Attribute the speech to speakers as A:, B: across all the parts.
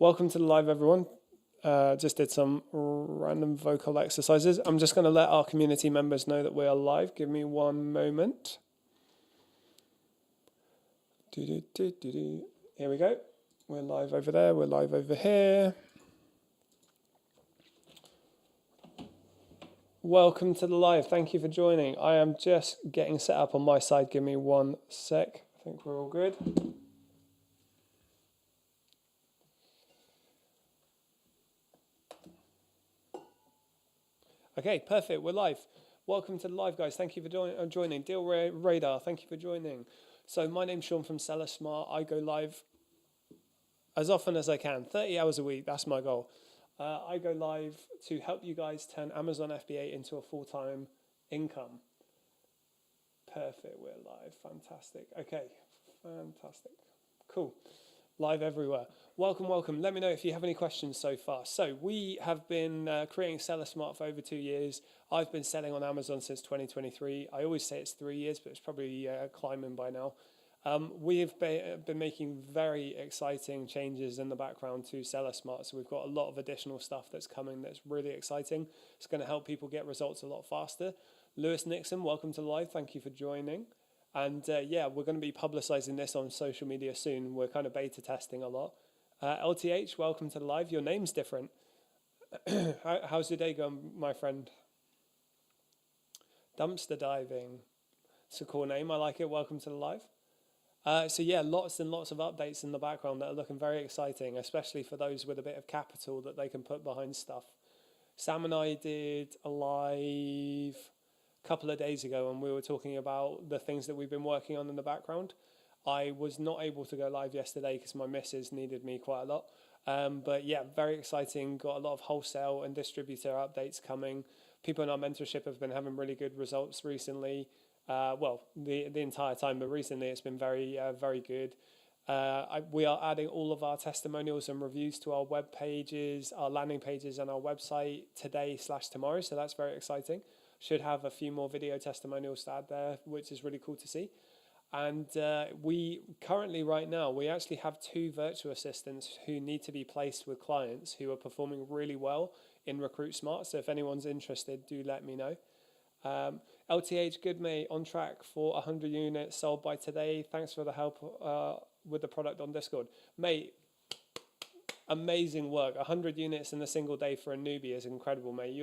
A: Welcome to the live, everyone. Just did some random vocal exercises. I'm just going to let our community members know that we are live. Give me one moment. Here we go. We're live over there. We're live over here. Welcome to the live. Thank you for joining. I am just getting set up on my side. Give me one sec. I think we're all good. Okay, perfect. We're live. Welcome to the live, guys. Thank you for joining. Deal Radar, thank you for joining. So my name's Sean from Seller Smart. I go live as often as I can, 30 hours a week. That's my goal. I go live to help you guys turn Amazon FBA into a full-time income. Perfect. We're live. Fantastic. Okay. Fantastic. Cool. Live everywhere. Welcome, welcome. Let me know if you have any questions so far. So we have been creating Seller Smart for over 2 years. I've been selling on Amazon since 2023. I always say it's 3 years, but it's probably climbing by now. We have been making very exciting changes in the background to Seller Smart. So we've got a lot of additional stuff that's coming that's really exciting. It's going to help people get results a lot faster. Lewis Nixon, welcome to live. Thank you for joining. And yeah, we're going to be publicizing this on social media soon. We're kind of beta testing a lot. LTH, welcome to the live. Your name's different. How's your day going, my friend? Dumpster diving. It's a cool name. I like it. Welcome to the live. So yeah, lots and lots of updates in the background that are looking very exciting, especially for those with a bit of capital that they can put behind stuff. Sam and I did a live couple of days ago and we were talking about the things that we've been working on in the background. I was not able to go live yesterday because my missus needed me quite a lot. But yeah, very exciting. Got a lot of wholesale and distributor updates coming. People in our mentorship have been having really good results recently. Well, the entire time, but recently it's been very good. We are adding all of our testimonials and reviews to our web pages, our landing pages and our website today/tomorrow. So that's very exciting. Should have a few more video testimonials to add there, which is really cool to see. And we currently, right now, we actually have 2 virtual assistants who need to be placed with clients who are performing really well in Recruit Smart. So if anyone's interested, do let me know. LTH, good mate, on track for 100 units sold by today. Thanks for the help with the product on Discord. Mate, amazing work. 100 units in a single day for a newbie is incredible, mate.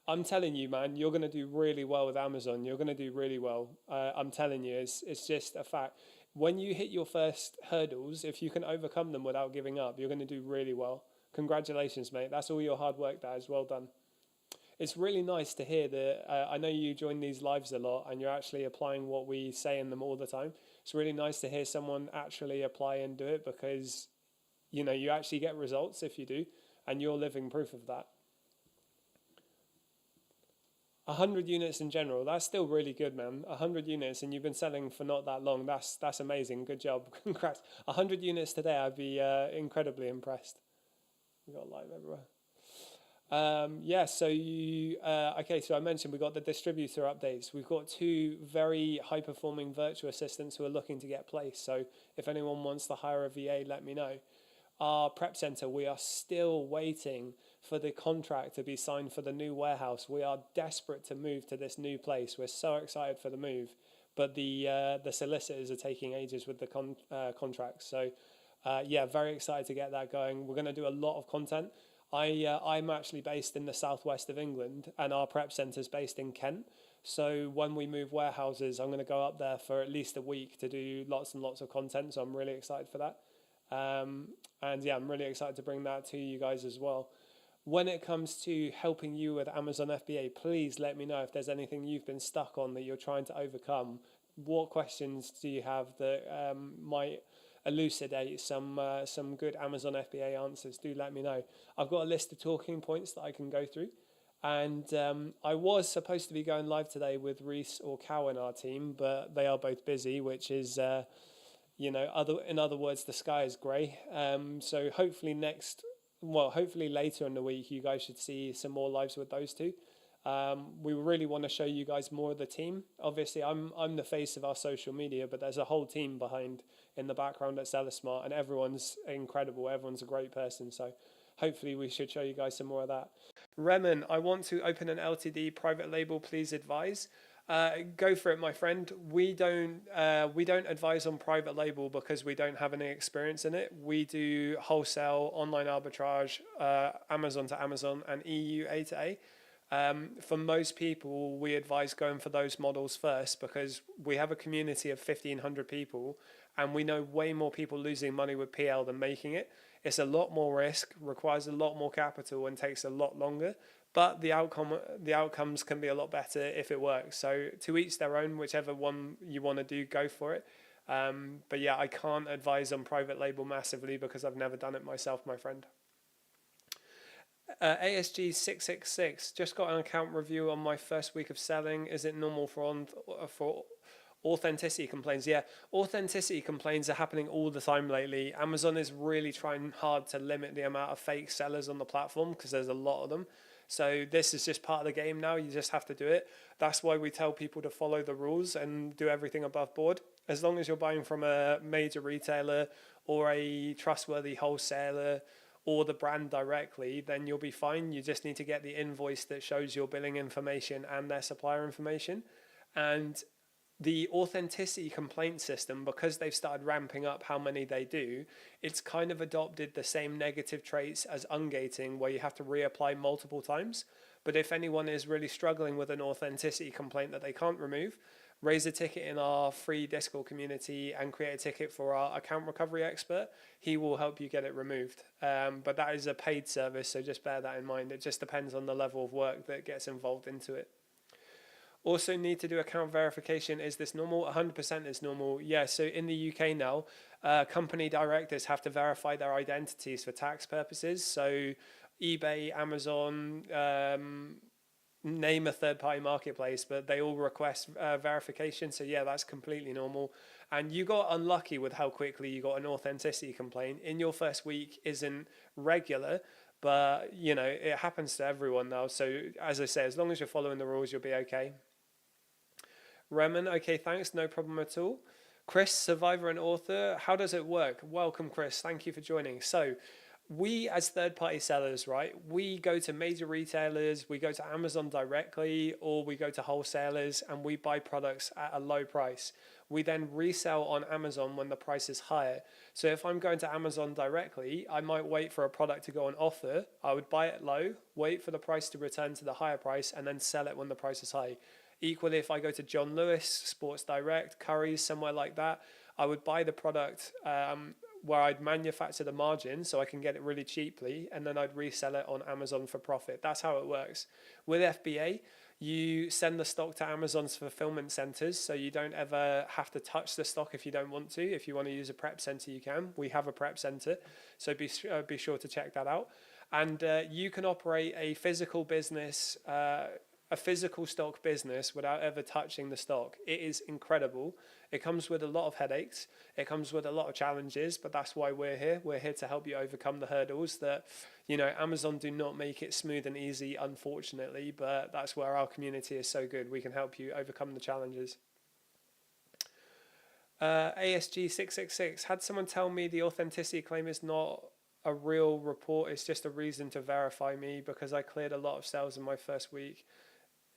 A: I'm telling you, man, you're going to do really well with Amazon. You're going to do really well. I'm telling you, it's just a fact. When you hit your first hurdles, if you can overcome them without giving up, you're going to do really well. Congratulations, mate. That's all your hard work, that is. Well done. It's really nice to hear that. I know you join these lives a lot and you're actually applying what we say in them all the time. It's really nice to hear someone actually apply and do it because, you know, you actually get results if you do, and you're living proof of that. 100 units in general, that's still really good, man. 100 units and you've been selling for not that long. That's amazing. Good job. Congrats. 100 units today, I'd be incredibly impressed. We got live everywhere. Yeah, so okay, so I mentioned we got the distributor updates. We've got 2 very high performing virtual assistants who are looking to get placed. So if anyone wants to hire a VA, let me know. Our prep center, we are still waiting for the contract to be signed for the new warehouse. We are desperate to move to this new place. We're so excited for the move, but the solicitors are taking ages with the contracts. So yeah, very excited to get that going. We're going to do a lot of content. I'm actually based in the southwest of England and our prep center is based in Kent. So when we move warehouses, I'm going to go up there for at least a week to do lots and lots of content. So I'm really excited for that. And yeah, I'm really excited to bring that to you guys as well. When it comes to helping you with Amazon FBA, please let me know if there's anything you've been stuck on that you're trying to overcome. What questions do you have that might elucidate some good Amazon FBA answers? Do let me know. I've got a list of talking points that I can go through. And I was supposed to be going live today with Reese or Cow in our team, but they are both busy, which is... you know, in other words, the sky is grey. So hopefully hopefully later in the week, you guys should see some more lives with those 2. We really want to show you guys more of the team. Obviously, I'm the face of our social media, but there's a whole team behind in the background at Seller Smart, and everyone's incredible. Everyone's a great person. So hopefully we should show you guys some more of that. Remen, I want to open an LTD private label. Please advise. Go for it, my friend. We don't advise on private label because we don't have any experience in it. We do wholesale, online arbitrage, Amazon to Amazon, and EU A to A. For most people, we advise going for those models first because we have a community of 1,500 people, and we know way more people losing money with PL than making it. It's a lot more risk, requires a lot more capital, and takes a lot longer. But the outcomes can be a lot better if it works. So to each their own, whichever one you want to do, go for it. But yeah, I can't advise on private label massively because I've never done it myself, my friend. ASG 666 just got an account review on my first week of selling. Is it normal for authenticity complaints? Yeah, authenticity complaints are happening all the time lately. Amazon is really trying hard to limit the amount of fake sellers on the platform because there's a lot of them. So this is just part of the game now. You just have to do it. That's why we tell people to follow the rules and do everything above board. As long as you're buying from a major retailer or a trustworthy wholesaler or the brand directly, then you'll be fine. You just need to get the invoice that shows your billing information and their supplier information. And the authenticity complaint system, because they've started ramping up how many they do, it's kind of adopted the same negative traits as ungating, where you have to reapply multiple times. But if anyone is really struggling with an authenticity complaint that they can't remove, raise a ticket in our free Discord community and create a ticket for our account recovery expert. He will help you get it removed. But that is a paid service, so just bear that in mind. It just depends on the level of work that gets involved into it. Also need to do account verification. Is this normal? 100% is normal. Yeah, so in the UK now, company directors have to verify their identities for tax purposes. So eBay, Amazon, name a third-party marketplace, but they all request verification. So yeah, that's completely normal. And you got unlucky with how quickly you got an authenticity complaint. In your first week isn't regular, but you know, it happens to everyone now. So as I say, as long as you're following the rules, you'll be okay. Remen, okay, thanks, no problem at all. Chris, survivor and author, how does it work? Welcome, Chris, thank you for joining. So we as third-party sellers, right, we go to major retailers, we go to Amazon directly, or we go to wholesalers and we buy products at a low price. We then resell on Amazon when the price is higher. So if I'm going to Amazon directly, I might wait for a product to go on offer. I would buy it low, wait for the price to return to the higher price, and then sell it when the price is high. Equally, if I go to John Lewis, Sports Direct, Currys, somewhere like that, I would buy the product where I'd manufacture the margin so I can get it really cheaply, and then I'd resell it on Amazon for profit. That's how it works. With FBA, you send the stock to Amazon's fulfillment centers, so you don't ever have to touch the stock if you don't want to. If you want to use a prep center, you can. We have a prep center, so be sure to check that out. And you can operate a physical business, a physical stock business without ever touching the stock. It is incredible. It comes with a lot of headaches. It comes with a lot of challenges, but that's why we're here. We're here to help you overcome the hurdles that, you know, Amazon do not make it smooth and easy, unfortunately, but that's where our community is so good. We can help you overcome the challenges. ASG 666, had someone tell me the authenticity claim is not a real report, it's just a reason to verify me because I cleared a lot of sales in my first week.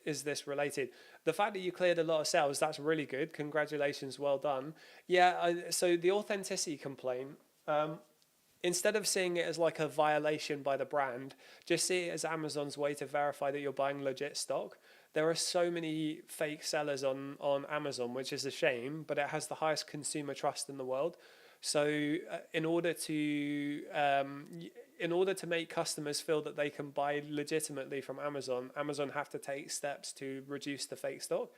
A: Is this related? The fact that you cleared a lot of sales, that's really good. Congratulations, well done. Yeah, so the authenticity complaint, instead of seeing it as like a violation by the brand, just see it as Amazon's way to verify that you're buying legit stock. There are so many fake sellers on Amazon, which is a shame, but it has the highest consumer trust in the world. So in order to make customers feel that they can buy legitimately from Amazon, Amazon have to take steps to reduce the fake stock.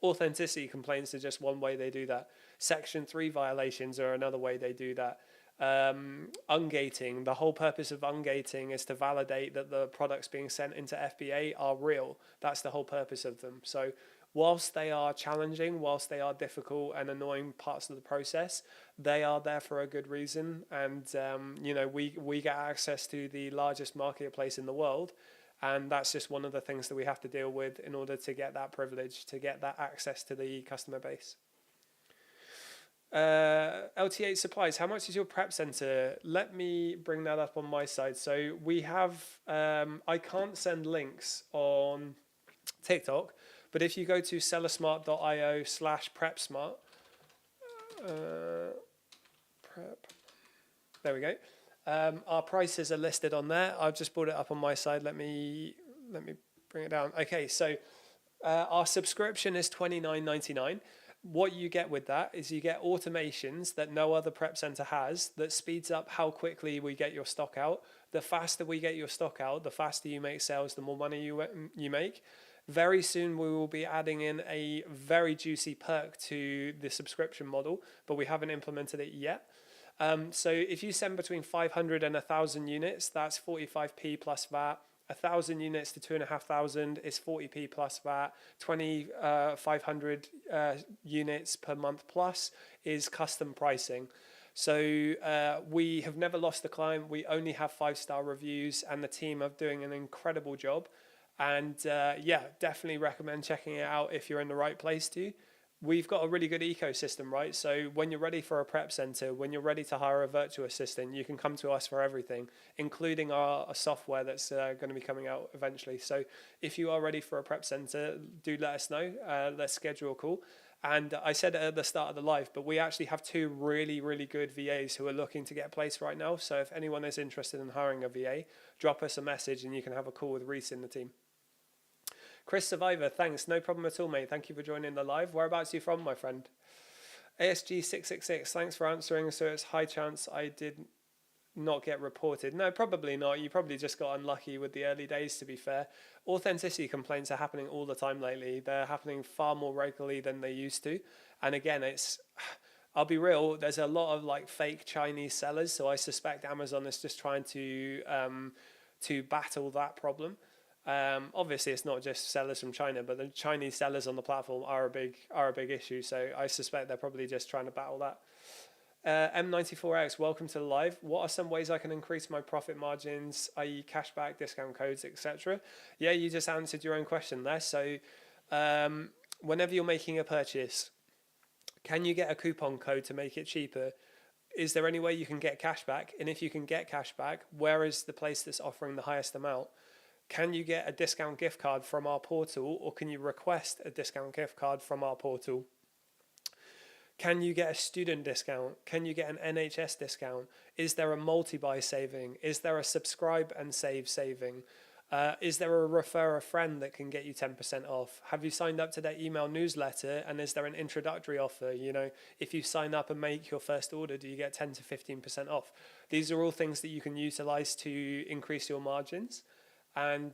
A: Authenticity complaints are just one way they do that. Section 3 violations are another way they do that. Ungating, the whole purpose of ungating is to validate that the products being sent into FBA are real. That's the whole purpose of them. So whilst they are challenging, whilst they are difficult and annoying parts of the process, they are there for a good reason. And, you know, we get access to the largest marketplace in the world. And that's just one of the things that we have to deal with in order to get that privilege, to get that access to the customer base. LT8 supplies, how much is your prep center? Let me bring that up on my side. So we have, I can't send links on TikTok, but if you go to sellersmart.io/prepsmart, prep, there we go. Our prices are listed on there. I've just brought it up on my side. Let me bring it down. Okay, so our subscription is $29.99. What you get with that is you get automations that no other prep center has that speeds up how quickly we get your stock out. The faster we get your stock out, the faster you make sales, the more money you make. Very soon we will be adding in a very juicy perk to the subscription model, but we haven't implemented it yet. So if you send between 500 and 1,000 units, that's 45p plus VAT. 1,000 units to 2,500 is 40p plus VAT. 2,500 units per month plus is custom pricing. So we have never lost a client. We only have 5-star reviews, and the team are doing an incredible job. And yeah, definitely recommend checking it out if you're in the right place too. We've got a really good ecosystem, right? So when you're ready for a prep center, when you're ready to hire a virtual assistant, you can come to us for everything, including our software that's going to be coming out eventually. So if you are ready for a prep center, do let us know. Let's schedule a call. And I said at the start of the live, but we actually have 2 really, really good VAs who are looking to get placed right now. So if anyone is interested in hiring a VA, drop us a message and you can have a call with Reese in the team. Chris Survivor, thanks. No problem at all, mate. Thank you for joining the live. Whereabouts are you from, my friend? ASG666, thanks for answering. So it's high chance I did not get reported. No, probably not. You probably just got unlucky with the early days, to be fair. Authenticity complaints are happening all the time lately. They're happening far more regularly than they used to. And again, I'll be real, there's a lot of like fake Chinese sellers. So I suspect Amazon is just trying to battle that problem. Obviously it's not just sellers from China, but the Chinese sellers on the platform are a big issue. So I suspect they're probably just trying to battle that. M94X, welcome to the live. What are some ways I can increase my profit margins, i.e. cashback, discount codes, etc.? Yeah, you just answered your own question there. So whenever you're making a purchase, can you get a coupon code to make it cheaper? Is there any way you can get cashback? And if you can get cashback, where is the place that's offering the highest amount? Can you get a discount gift card from our portal, or can you request a discount gift card from our portal? Can you get a student discount? Can you get an NHS discount? Is there a multi-buy saving? Is there a subscribe and save saving? Is there a refer a friend that can get you 10% off? Have you signed up to their email newsletter? And is there an introductory offer? You know, if you sign up and make your first order, do you get 10 to 15% off? These are all things that you can utilize to increase your margins. And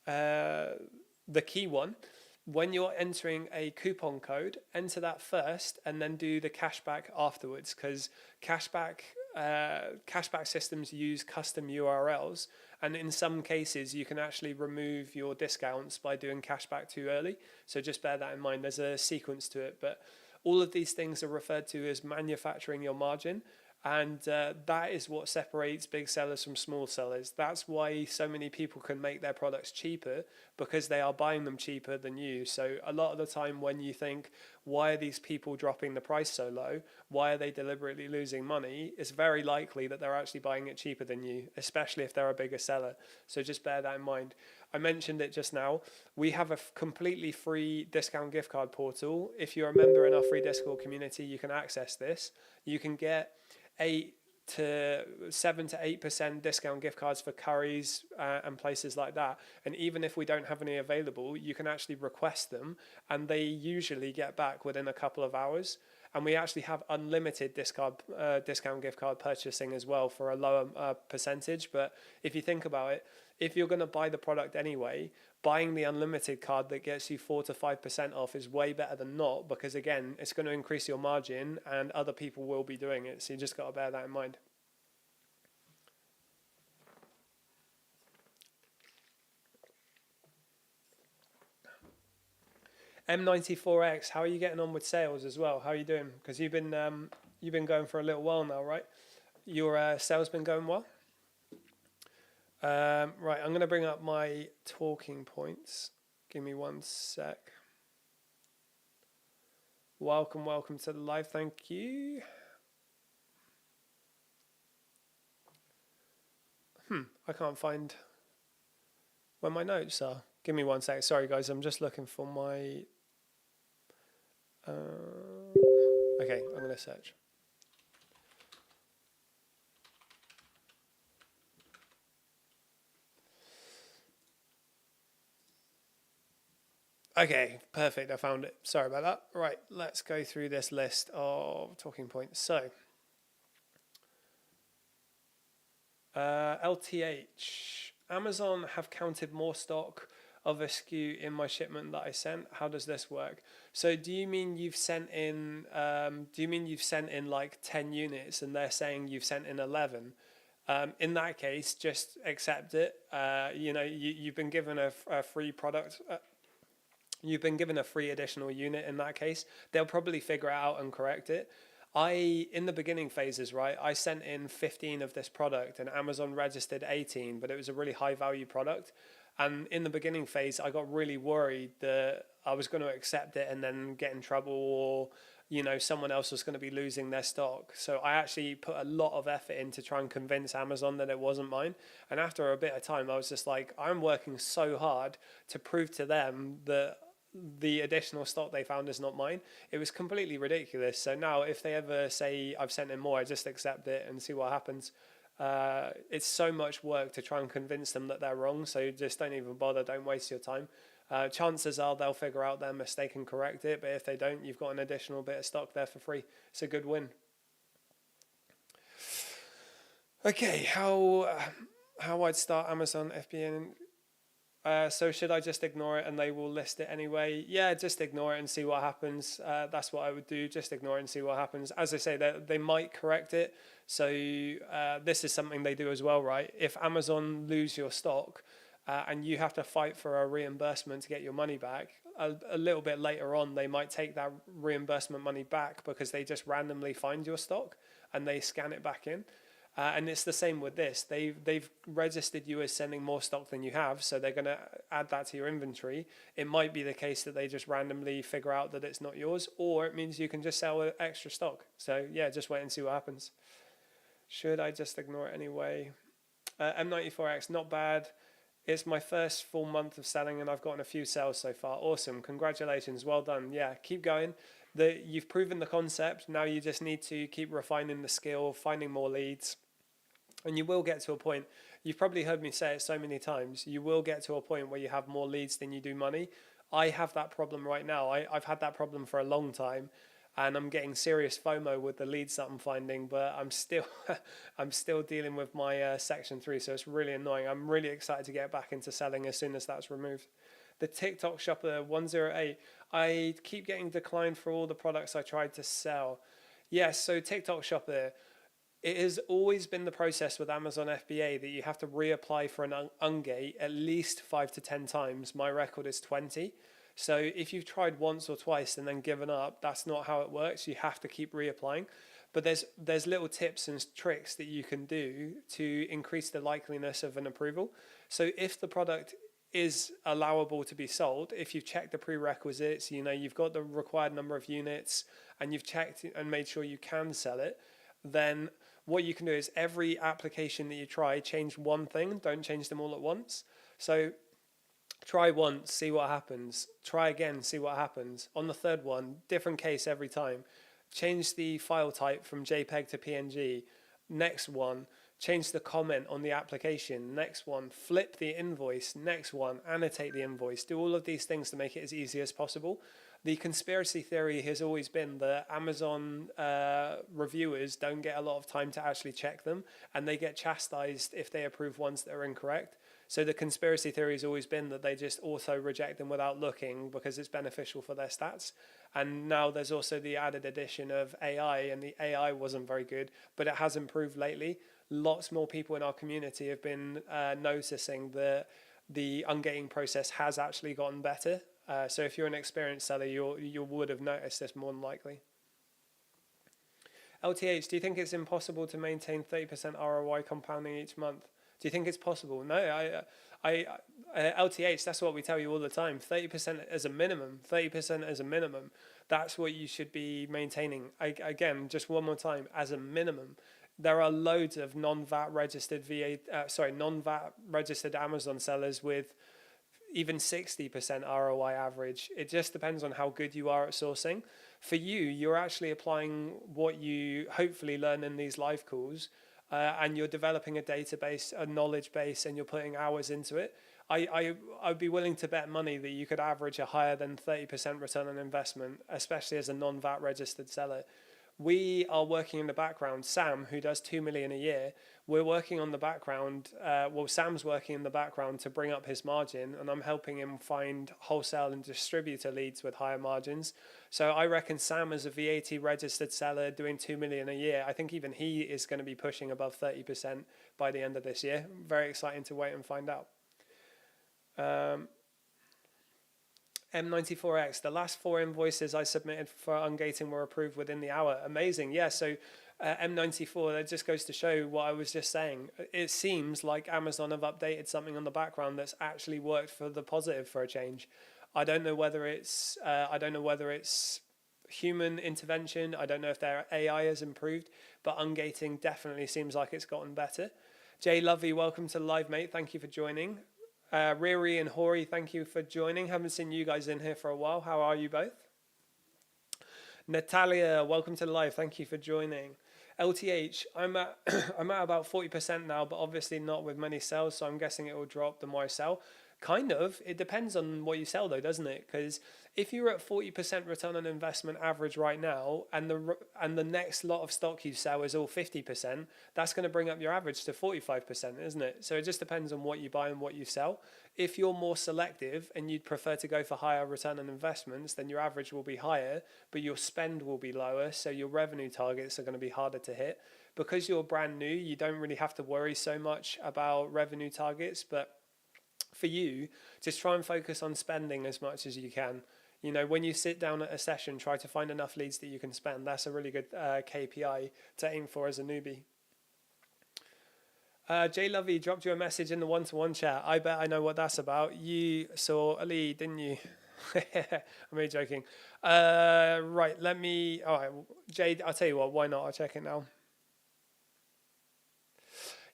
A: the key one, when you're entering a coupon code, enter that first and then do the cashback afterwards, because cashback systems use custom URLs, and in some cases you can actually remove your discounts by doing cashback too early. So just bear that in mind. There's a sequence to it, but all of these things are referred to as manufacturing your margin. And that is what separates big sellers from small sellers. That's why so many people can make their products cheaper, because they are buying them cheaper than you. So a lot of the time when you think, why are these people dropping the price so low? Why are they deliberately losing money? It's very likely that they're actually buying it cheaper than you, especially if they're a bigger seller. So just bear that in mind. I mentioned it just now. We have a completely free discount gift card portal. If you're a member in our free Discord community, you can access this. You can get 7 to 8% discount gift cards for Currys and places like that. And even if we don't have any available, you can actually request them, and they usually get back within a couple of hours. And we actually have unlimited discount gift card purchasing as well for a lower percentage. But if you think about it, if you're going to buy the product anyway, buying the unlimited card that gets you 4 to 5% off is way better than not, because again, it's going to increase your margin and other people will be doing it. So you just got to bear that in mind. M94X, how are you getting on with sales as well? How are you doing? Because you've been going for a little while now, right? Your sales been going well? Right, I'm going to bring up my talking points. Give me one sec. Welcome to the live. Thank you. I can't find where my notes are. Give me one sec. Sorry, guys. I'm just looking for my. Okay, I'm going to search. Okay, perfect. I found it. Sorry about that. Right, let's go through this list of talking points. So, LTH. Amazon have counted more stock of a SKU in my shipment that I sent. How does this work? So, do you mean you've sent in? Like 10 units, and they're saying you've sent in 11? In that case, just accept it. You've been given a free product. You've been given a free additional unit in that case. They'll probably figure it out and correct it. In the beginning phases, right, I sent in 15 of this product and Amazon registered 18, but it was a really high value product. And in the beginning phase, I got really worried that I was going to accept it and then get in trouble, or, someone else was going to be losing their stock. So I actually put a lot of effort in to try and convince Amazon that it wasn't mine. And after a bit of time, I was just like, I'm working so hard to prove to them that the additional stock they found is not mine. It was completely ridiculous. So now if they ever say I've sent in more, I just accept it and see what happens. It's so much work to try and convince them that they're wrong. So just don't even bother. Don't waste your time. Chances are they'll figure out their mistake and correct it. But if they don't, you've got an additional bit of stock there for free. It's a good win. Okay, how I'd start Amazon FBA. So should I just ignore it and they will list it anyway? Yeah, just ignore it and see what happens. That's what I would do. Just ignore it and see what happens. As I say, they might correct it. So this is something they do as well, right? If Amazon lose your stock and you have to fight for a reimbursement to get your money back, a little bit later on, they might take that reimbursement money back because they just randomly find your stock and they scan it back in. And it's the same with this. They've registered you as sending more stock than you have, so they're going to add that to your inventory. It might be the case that they just randomly figure out that it's not yours, or it means you can just sell extra stock. So yeah, just wait and see what happens. Should I just ignore it anyway? M94X, not bad. It's my first full month of selling and I've gotten a few sales so far. Awesome. Congratulations. Well done. Yeah, keep going. You've proven the concept. Now you just need to keep refining the skill, finding more leads. And you will get to a point, you've probably heard me say it so many times, you will get to a point where you have more leads than you do money. I have that problem right now. I've had that problem for a long time, and I'm getting serious FOMO with the leads that I'm finding, but I'm still I'm still dealing with my section 3, so it's really annoying. I'm really excited to get back into selling as soon as that's removed. The TikTok shopper 108, I keep getting declined for all the products I tried to sell. Yes, so TikTok shopper, it has always been the process with Amazon FBA that you have to reapply for an ungate at least 5 to 10 times. My record is 20. So if you've tried once or twice and then given up, that's not how it works. You have to keep reapplying. But there's little tips and tricks that you can do to increase the likeliness of an approval. So if the product is allowable to be sold, if you've checked the prerequisites, you've got the required number of units and you've checked and made sure you can sell it, then what you can do is every application that you try, change one thing, don't change them all at once. So try once, see what happens. Try again, see what happens. On the third one, different case every time. Change the file type from JPEG to PNG. Next one, change the comment on the application. Next one, flip the invoice. Next one, annotate the invoice. Do all of these things to make it as easy as possible. The conspiracy theory has always been that Amazon reviewers don't get a lot of time to actually check them, and they get chastised if they approve ones that are incorrect. So the conspiracy theory has always been that they just auto reject them without looking because it's beneficial for their stats. And now there's also the added addition of AI, and the AI wasn't very good, but it has improved lately. Lots more people in our community have been noticing that the ungating process has actually gotten better. So if you're an experienced seller, you would have noticed this more than likely. LTH, do you think it's impossible to maintain 30% ROI compounding each month? Do you think it's possible? No, LTH, that's what we tell you all the time. 30% as a minimum, 30% as a minimum. That's what you should be maintaining. Again, just one more time, as a minimum. There are loads of non-VAT registered non-VAT registered Amazon sellers with even 60% ROI average. It just depends on how good you are at sourcing. For you, you're actually applying what you hopefully learn in these live calls, and you're developing a database, a knowledge base, and you're putting hours into it. I'd be willing to bet money that you could average a higher than 30% return on investment, especially as a non-VAT registered seller. We are working in the background. Sam, who does 2 million a year, we're working on the background. Sam's working in the background to bring up his margin, and I'm helping him find wholesale and distributor leads with higher margins. So I reckon Sam, as a VAT registered seller doing 2 million a year, I think even he is going to be pushing above 30% by the end of this year. Very exciting to wait and find out. M94X, the last 4 invoices I submitted for ungating were approved within the hour. Amazing. Yeah, so M94, that just goes to show what I was just saying. It seems like Amazon have updated something on the background that's actually worked for the positive for a change. I don't know whether it's human intervention. I don't know if their AI has improved, but ungating definitely seems like it's gotten better. Jay Lovey, welcome to the live, mate. Thank you for joining. Riri and Hori, thank you for joining. Haven't seen you guys in here for a while. How are you both? Natalia, welcome to the live. Thank you for joining. LTH, I'm at about 40% now, but obviously not with many sales, so I'm guessing it will drop the more I sell. Kind of. It depends on what you sell, though, doesn't it? Because if you're at 40% return on investment average right now, and the next lot of stock you sell is all 50%, that's going to bring up your average to 45%, isn't it? So it just depends on what you buy and what you sell. If you're more selective and you'd prefer to go for higher return on investments, then your average will be higher, but your spend will be lower, so your revenue targets are going to be harder to hit. Because you're brand new, you don't really have to worry so much about revenue targets, but for you, just try and focus on spending as much as you can. You know, when you sit down at a session, try to find enough leads that you can spend. That's a really good KPI to aim for as a newbie. Jay Lovey dropped you a message in the one-to-one chat. I bet I know what that's about. You saw a lead, didn't you? I'm really joking. Right, all right, Jay, I'll tell you what, why not? I'll check it now.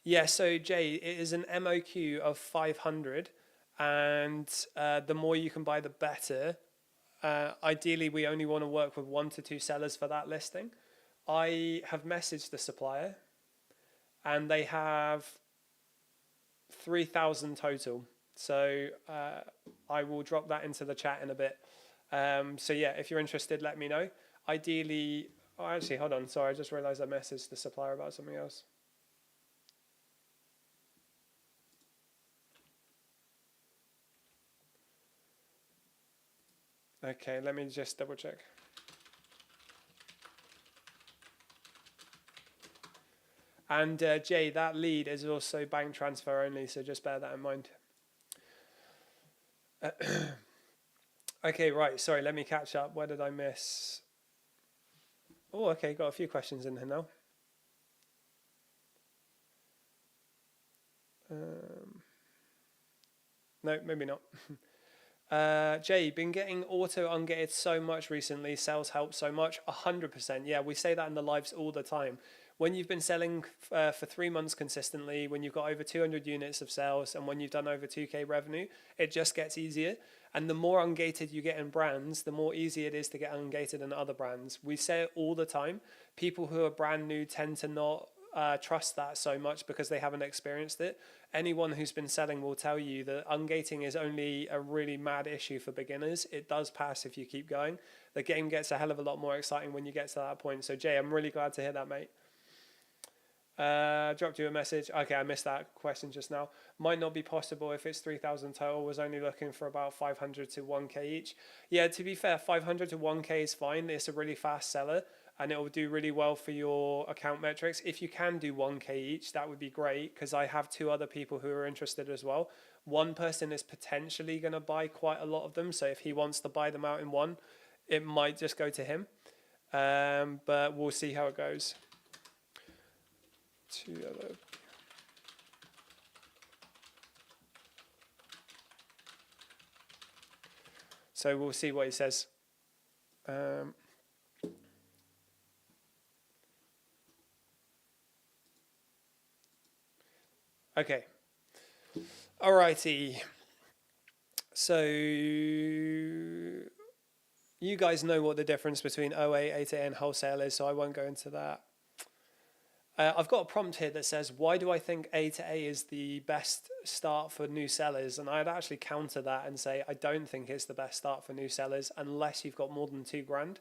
A: Yeah, so Jay, it is an MOQ of 500, and the more you can buy, the better. Ideally, we only want to work with 1 to 2 sellers for that listing. I have messaged the supplier, and they have 3,000 total. So I will drop that into the chat in a bit. So yeah, if you're interested, let me know. Ideally, actually, hold on. Sorry, I just realized I messaged the supplier about something else. Okay, let me just double check. And Jay, that lead is also bank transfer only, so just bear that in mind. Okay, right, sorry, let me catch up. Where did I miss? Oh, okay, got a few questions in here now. No, maybe not. Jay, been getting auto ungated so much recently. Sales help so much. 100%. Yeah, we say that in the lives all the time. When you've been selling for 3 months consistently, when you've got over 200 units of sales, and when you've done over 2K revenue, it just gets easier. And the more ungated you get in brands, the more easy it is to get ungated in other brands. We say it all the time. People who are brand new tend to not trust that so much because they haven't experienced it. Anyone who's been selling will tell you that ungating is only a really mad issue for beginners. It does pass if you keep going. The game gets a hell of a lot more exciting when you get to that point. So Jay, I'm really glad to hear that, mate. Dropped you a message. Okay, I missed that question just now. Might not be possible if it's 3,000 total. Was only looking for about 500 to 1K each. Yeah, to be fair, 500 to 1K is fine. It's a really fast seller, and it will do really well for your account metrics. If you can do 1K each, that would be great, because I have 2 other people who are interested as well. One person is potentially going to buy quite a lot of them, so if he wants to buy them out in one, it might just go to him. But we'll see how it goes. 2 other. So we'll see what he says. Okay. Alrighty. So you guys know what the difference between OA, A2A and wholesale is, so I won't go into that. I've got a prompt here that says, why do I think A2A is the best start for new sellers? And I'd actually counter that and say, I don't think it's the best start for new sellers unless you've got more than $2,000.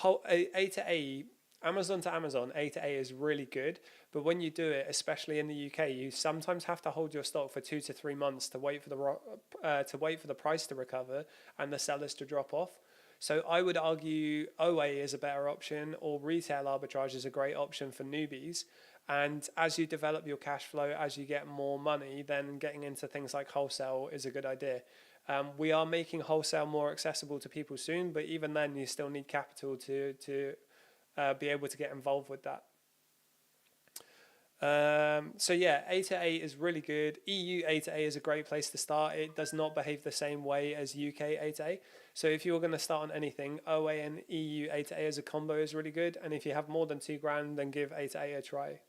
A: A2A, Amazon to Amazon, A2A is really good. But when you do it, especially in the UK, you sometimes have to hold your stock for 2 to 3 months to wait for the price to recover and the sellers to drop off. So I would argue OA is a better option, or retail arbitrage is a great option for newbies. And as you develop your cash flow, as you get more money, then getting into things like wholesale is a good idea. We are making wholesale more accessible to people soon, but even then you still need capital to be able to get involved with that. So yeah, A2A is really good. EU A2A is a great place to start. It does not behave the same way as UK A2A. So if you're going to start on anything, OA and EU A2A as a combo is really good. And if you have more than $2,000, then give A2A a try.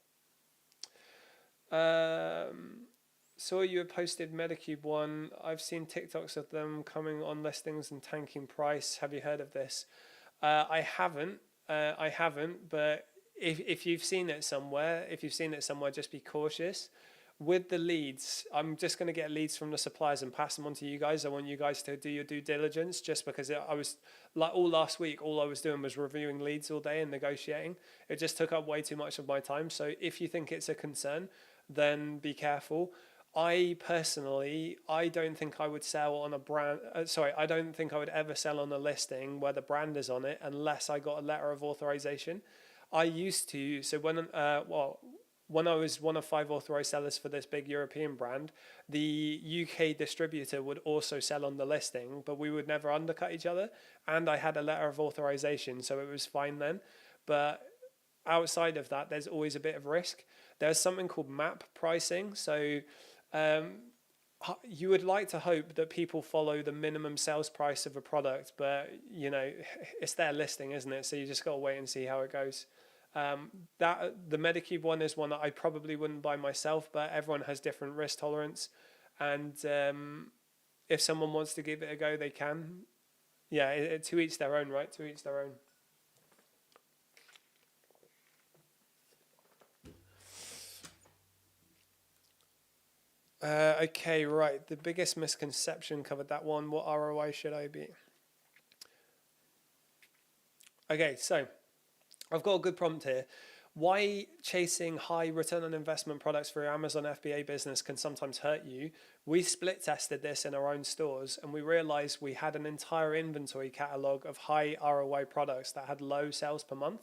A: Saw you had posted Medicube one. I've seen TikToks of them coming on listings and tanking price. Have you heard of this? I haven't, but if you've seen it somewhere, just be cautious. With the leads, I'm just going to get leads from the suppliers and pass them on to you guys. I want you guys to do your due diligence, just because I was like all last week, all I was doing was reviewing leads all day and negotiating. It just took up way too much of my time. So if you think it's a concern, then be careful. I personally, I don't think I would sell on a brand. I don't think I would ever sell on a listing where the brand is on it unless I got a letter of authorization. I used to. So when I was one of 5 authorized sellers for this big European brand, the UK distributor would also sell on the listing, but we would never undercut each other. And I had a letter of authorization, so it was fine then. But outside of that, there's always a bit of risk. There's something called map pricing. So you would like to hope that people follow the minimum sales price of a product, but you know, it's their listing, isn't it? So you just got to wait and see how it goes. That the Medicube one is one that I probably wouldn't buy myself, but everyone has different risk tolerance, and if someone wants to give it a go, they can. Yeah, to each their own, right? To each their own. Okay, right. The biggest misconception, covered that one. What ROI should I be? Okay, so I've got a good prompt here. Why chasing high return on investment products for your Amazon FBA business can sometimes hurt you. We split tested this in our own stores, and we realized we had an entire inventory catalog of high ROI products that had low sales per month.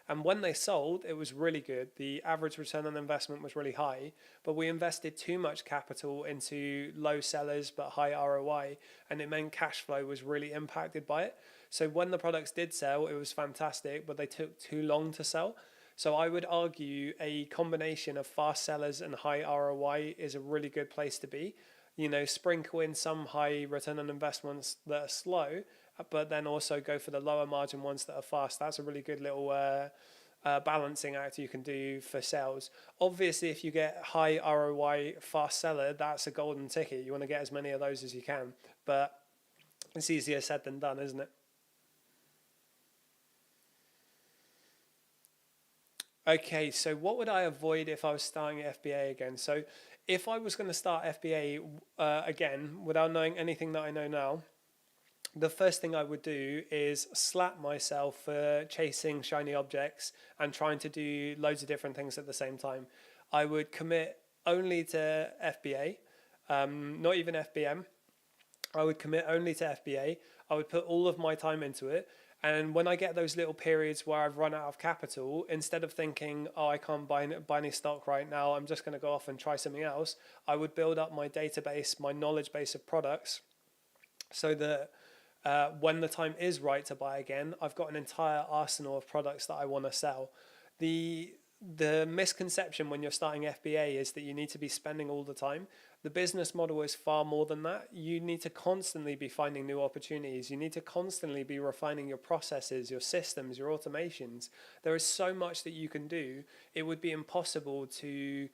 A: And when they sold, it was really good. The average return on investment was really high, but we invested too much capital into low sellers but high ROI, and it meant cash flow was really impacted by it. So when the products did sell, it was fantastic, but they took too long to sell. So I would argue a combination of fast sellers and high ROI is a really good place to be. You know, sprinkle in some high return on investments that are slow, but then also go for the lower margin ones that are fast. That's a really good little balancing act you can do for sales. Obviously, if you get high ROI fast seller, that's a golden ticket. You want to get as many of those as you can, but it's easier said than done, isn't it? Okay, so what would I avoid if I was starting FBA again? So if I was going to start FBA again, without knowing anything that I know now, the first thing I would do is slap myself for chasing shiny objects and trying to do loads of different things at the same time. I would commit only to FBA, not even FBM. I would commit only to FBA. I would put all of my time into it. And when I get those little periods where I've run out of capital, instead of thinking, oh, I can't buy any stock right now, I'm just going to go off and try something else, I would build up my database, my knowledge base of products, so that when the time is right to buy again, I've got an entire arsenal of products that I want to sell. The the misconception when you're starting FBA is that you need to be spending all the time. The business model is far more than that. You need to constantly be finding new opportunities. You need to constantly be refining your processes, your systems, your automations. There is so much that you can do. It would be impossible to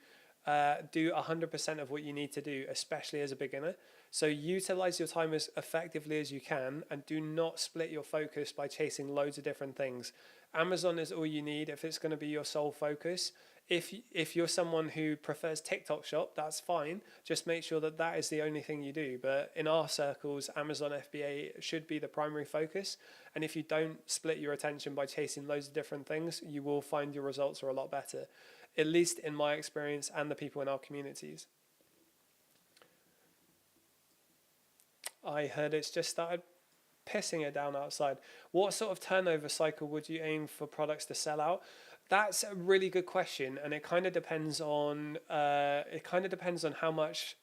A: do 100% of what you need to do, especially as a beginner. So utilize your time as effectively as you can, and do not split your focus by chasing loads of different things. Amazon is all you need if it's going to be your sole focus. If you're someone who prefers TikTok Shop, that's fine. Just make sure that that is the only thing you do. But in our circles, Amazon FBA should be the primary focus. And if you don't split your attention by chasing loads of different things, you will find your results are a lot better, at least in my experience and the people in our communities. I heard it's just started pissing it down outside. What sort of turnover cycle would you aim for products to sell out? That's a really good question, and it kind of depends on how much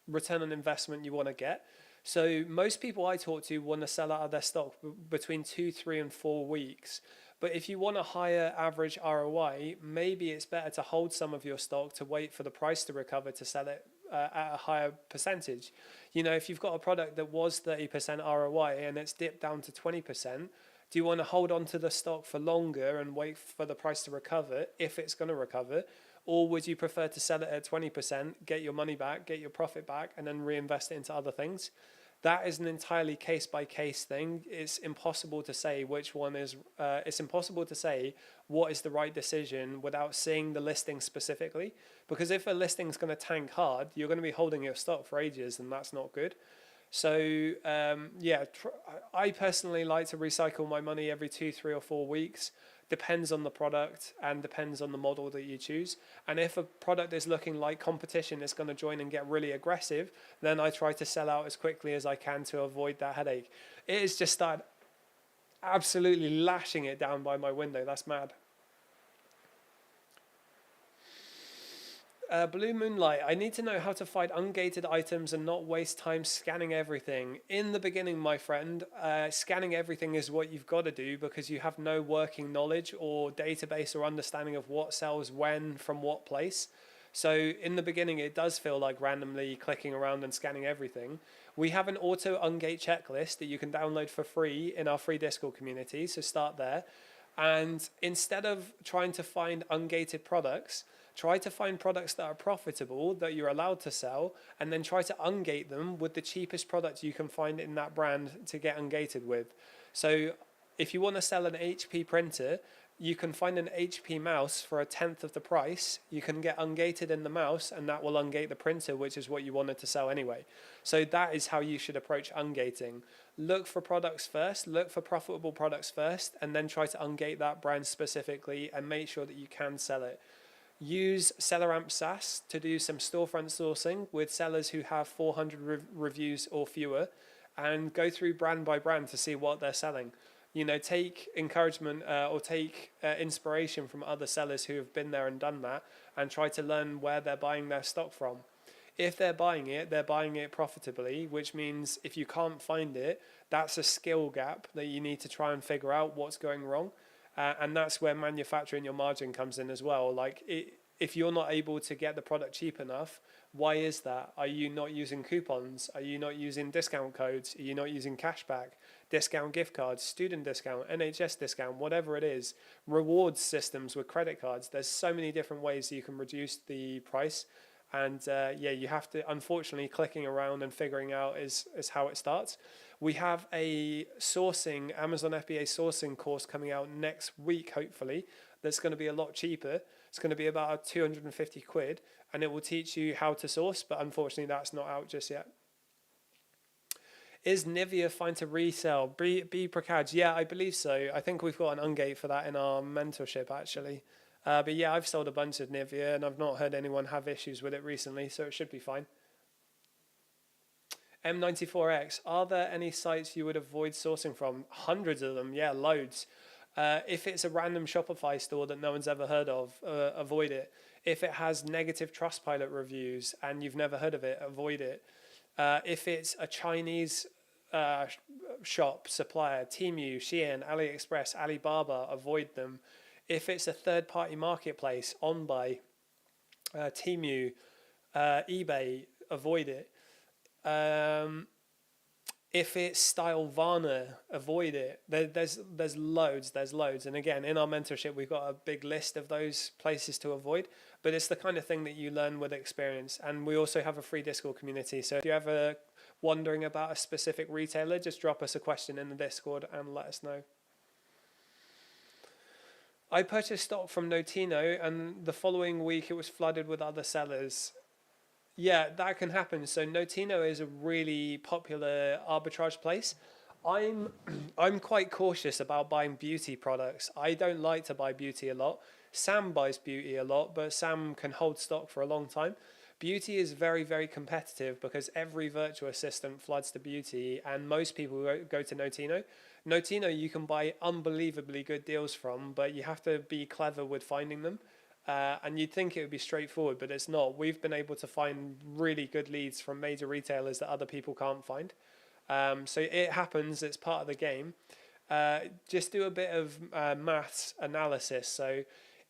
A: return on investment you want to get. So most people I talk to want to sell out of their stock between 2, 3, and 4 weeks. But if you want a higher average ROI, maybe it's better to hold some of your stock to wait for the price to recover to sell it at a higher percentage. You know, if you've got a product that was 30% ROI and it's dipped down to 20%, do you want to hold on to the stock for longer and wait for the price to recover if it's going to recover? Or would you prefer to sell it at 20%, get your money back, get your profit back, and then reinvest it into other things? That is an entirely case-by-case thing. It's impossible to say which one is, it's impossible to say what is the right decision without seeing the listing specifically. Because if a listing is going to tank hard, you're going to be holding your stock for ages, and that's not good. So I personally like to recycle my money every 2, 3, or 4 weeks. Depends on the product and depends on the model that you choose. And if a product is looking like competition is going to join and get really aggressive, then I try to sell out as quickly as I can to avoid that headache. It has just started absolutely lashing it down by my window. That's mad. Blue Moonlight, I need to know how to find ungated items and not waste time scanning everything. In the beginning, my friend, scanning everything is what you've got to do because you have no working knowledge or database or understanding of what sells when from what place. So in the beginning, it does feel like randomly clicking around and scanning everything. We have an auto ungate checklist that you can download for free in our free Discord community, so start there. And instead of trying to find ungated products, try to find products that are profitable, that you're allowed to sell, and then try to ungate them with the cheapest product you can find in that brand to get ungated with. So if you want to sell an HP printer, you can find an HP mouse for 1/10 of the price. You can get ungated in the mouse, and that will ungate the printer, which is what you wanted to sell anyway. So that is how you should approach ungating. Look for products first, look for profitable products first, and then try to ungate that brand specifically and make sure that you can sell it. Use SellerAmp SaaS to do some storefront sourcing with sellers who have 400 reviews or fewer, and go through brand by brand to see what they're selling. You know, take encouragement or take inspiration from other sellers who have been there and done that, and try to learn where they're buying their stock from. If they're buying it profitably, which means if you can't find it, that's a skill gap that you need to try and figure out what's going wrong. And that's where manufacturing your margin comes in as well. Like if you're not able to get the product cheap enough, why is that? Are you not using coupons? Are you not using discount codes? Are you not using cashback, discount gift cards, student discount, NHS discount, whatever it is, rewards systems with credit cards? There's so many different ways you can reduce the price. And you have to, unfortunately, clicking around and figuring out is how it starts. We have a sourcing, Amazon FBA sourcing course coming out next week, hopefully, that's going to be a lot cheaper. It's going to be about 250 quid, and it will teach you how to source, but unfortunately that's not out just yet. Is Nivea fine to resell? B Prakaj, yeah, I believe so. I think we've got an ungate for that in our mentorship, actually. But yeah, I've sold a bunch of Nivea, and I've not heard anyone have issues with it recently, so it should be fine. M94X, are there any sites you would avoid sourcing from? Hundreds of them, yeah, loads. If it's a random Shopify store that no one's ever heard of, avoid it. If it has negative Trustpilot reviews and you've never heard of it, avoid it. If it's a Chinese shop, supplier, Temu, Shein, AliExpress, Alibaba, avoid them. If it's a third-party marketplace, OnBuy, Temu, eBay, avoid it. Um, if it's style Varna, avoid it. There's loads. And again, in our mentorship, we've got a big list of those places to avoid. But it's the kind of thing that you learn with experience. And we also have a free Discord community. So if you're ever wondering about a specific retailer, just drop us a question in the Discord and let us know. I purchased stock from Notino, and the following week it was flooded with other sellers. Yeah, that can happen. So Notino is a really popular arbitrage place. I'm I'm quite cautious about buying beauty products. I don't like to buy beauty a lot. Sam buys beauty a lot, but Sam can hold stock for a long time. Beauty is very, very competitive because every virtual assistant floods to beauty, and most people go to Notino. Notino you can buy unbelievably good deals from, but you have to be clever with finding them. And you'd think it would be straightforward, but it's not. We've been able to find really good leads from major retailers that other people can't find. So it happens, it's part of the game. Just do a bit of maths analysis. So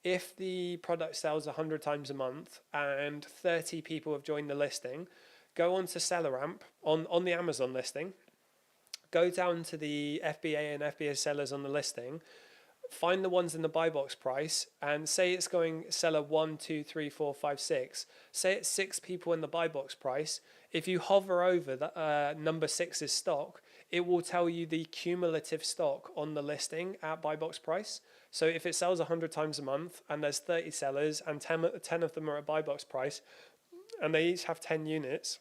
A: if the product sells 100 times a month and 30 people have joined the listing, go on to SellerAmp on the Amazon listing, go down to the FBA and FBA sellers on the listing, find the ones in the buy box price, and say it's going seller 1, 2, 3, 4, 5, 6. Say it's 6 people in the buy box price. If you hover over the number 6's stock, it will tell you the cumulative stock on the listing at buy box price. So if it sells 100 times a month and there's 30 sellers and 10 of them are at buy box price and they each have 10 units,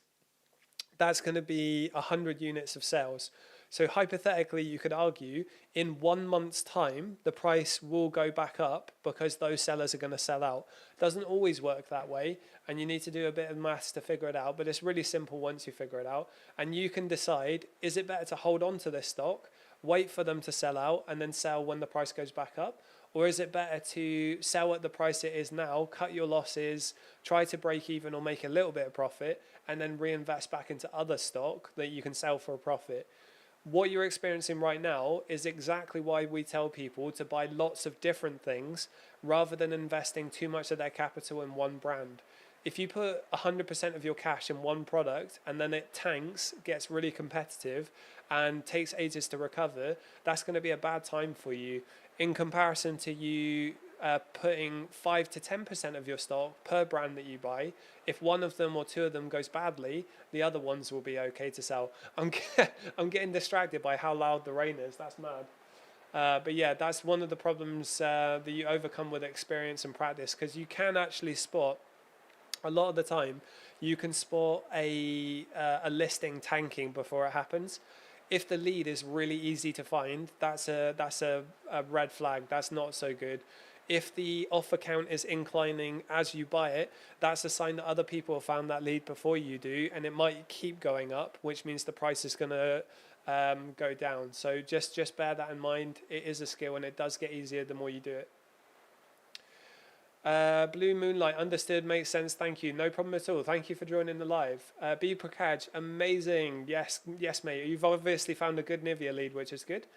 A: that's going to be 100 units of sales. So hypothetically, you could argue in 1 month's time, the price will go back up because those sellers are going to sell out. Doesn't always work that way, and you need to do a bit of maths to figure it out, but it's really simple once you figure it out. And you can decide, is it better to hold on to this stock, wait for them to sell out, and then sell when the price goes back up? Or is it better to sell at the price it is now, cut your losses, try to break even or make a little bit of profit, and then reinvest back into other stock that you can sell for a profit? What you're experiencing right now is exactly why we tell people to buy lots of different things rather than investing too much of their capital in one brand. If you put 100% of your cash in one product and then it tanks, gets really competitive and takes ages to recover, that's going to be a bad time for you in comparison to you putting 5 to 10% of your stock per brand that you buy. If one of them or two of them goes badly, the other ones will be okay to sell. I'm getting distracted by how loud the rain is. That's mad. But yeah, that's one of the problems that you overcome with experience and practice, because you can actually spot, a lot of the time, you can spot a listing tanking before it happens. If the lead is really easy to find, that's a red flag. That's not so good. If the offer count is inclining as you buy it, that's a sign that other people have found that lead before you do, and it might keep going up, which means the price is going to go down. So just bear that in mind. It is a skill, and it does get easier the more you do it. Blue Moonlight, understood, makes sense, thank you. No problem at all. Thank you for joining the live. B Prakaj, amazing. Yes, mate. You've obviously found a good Nivea lead, which is good.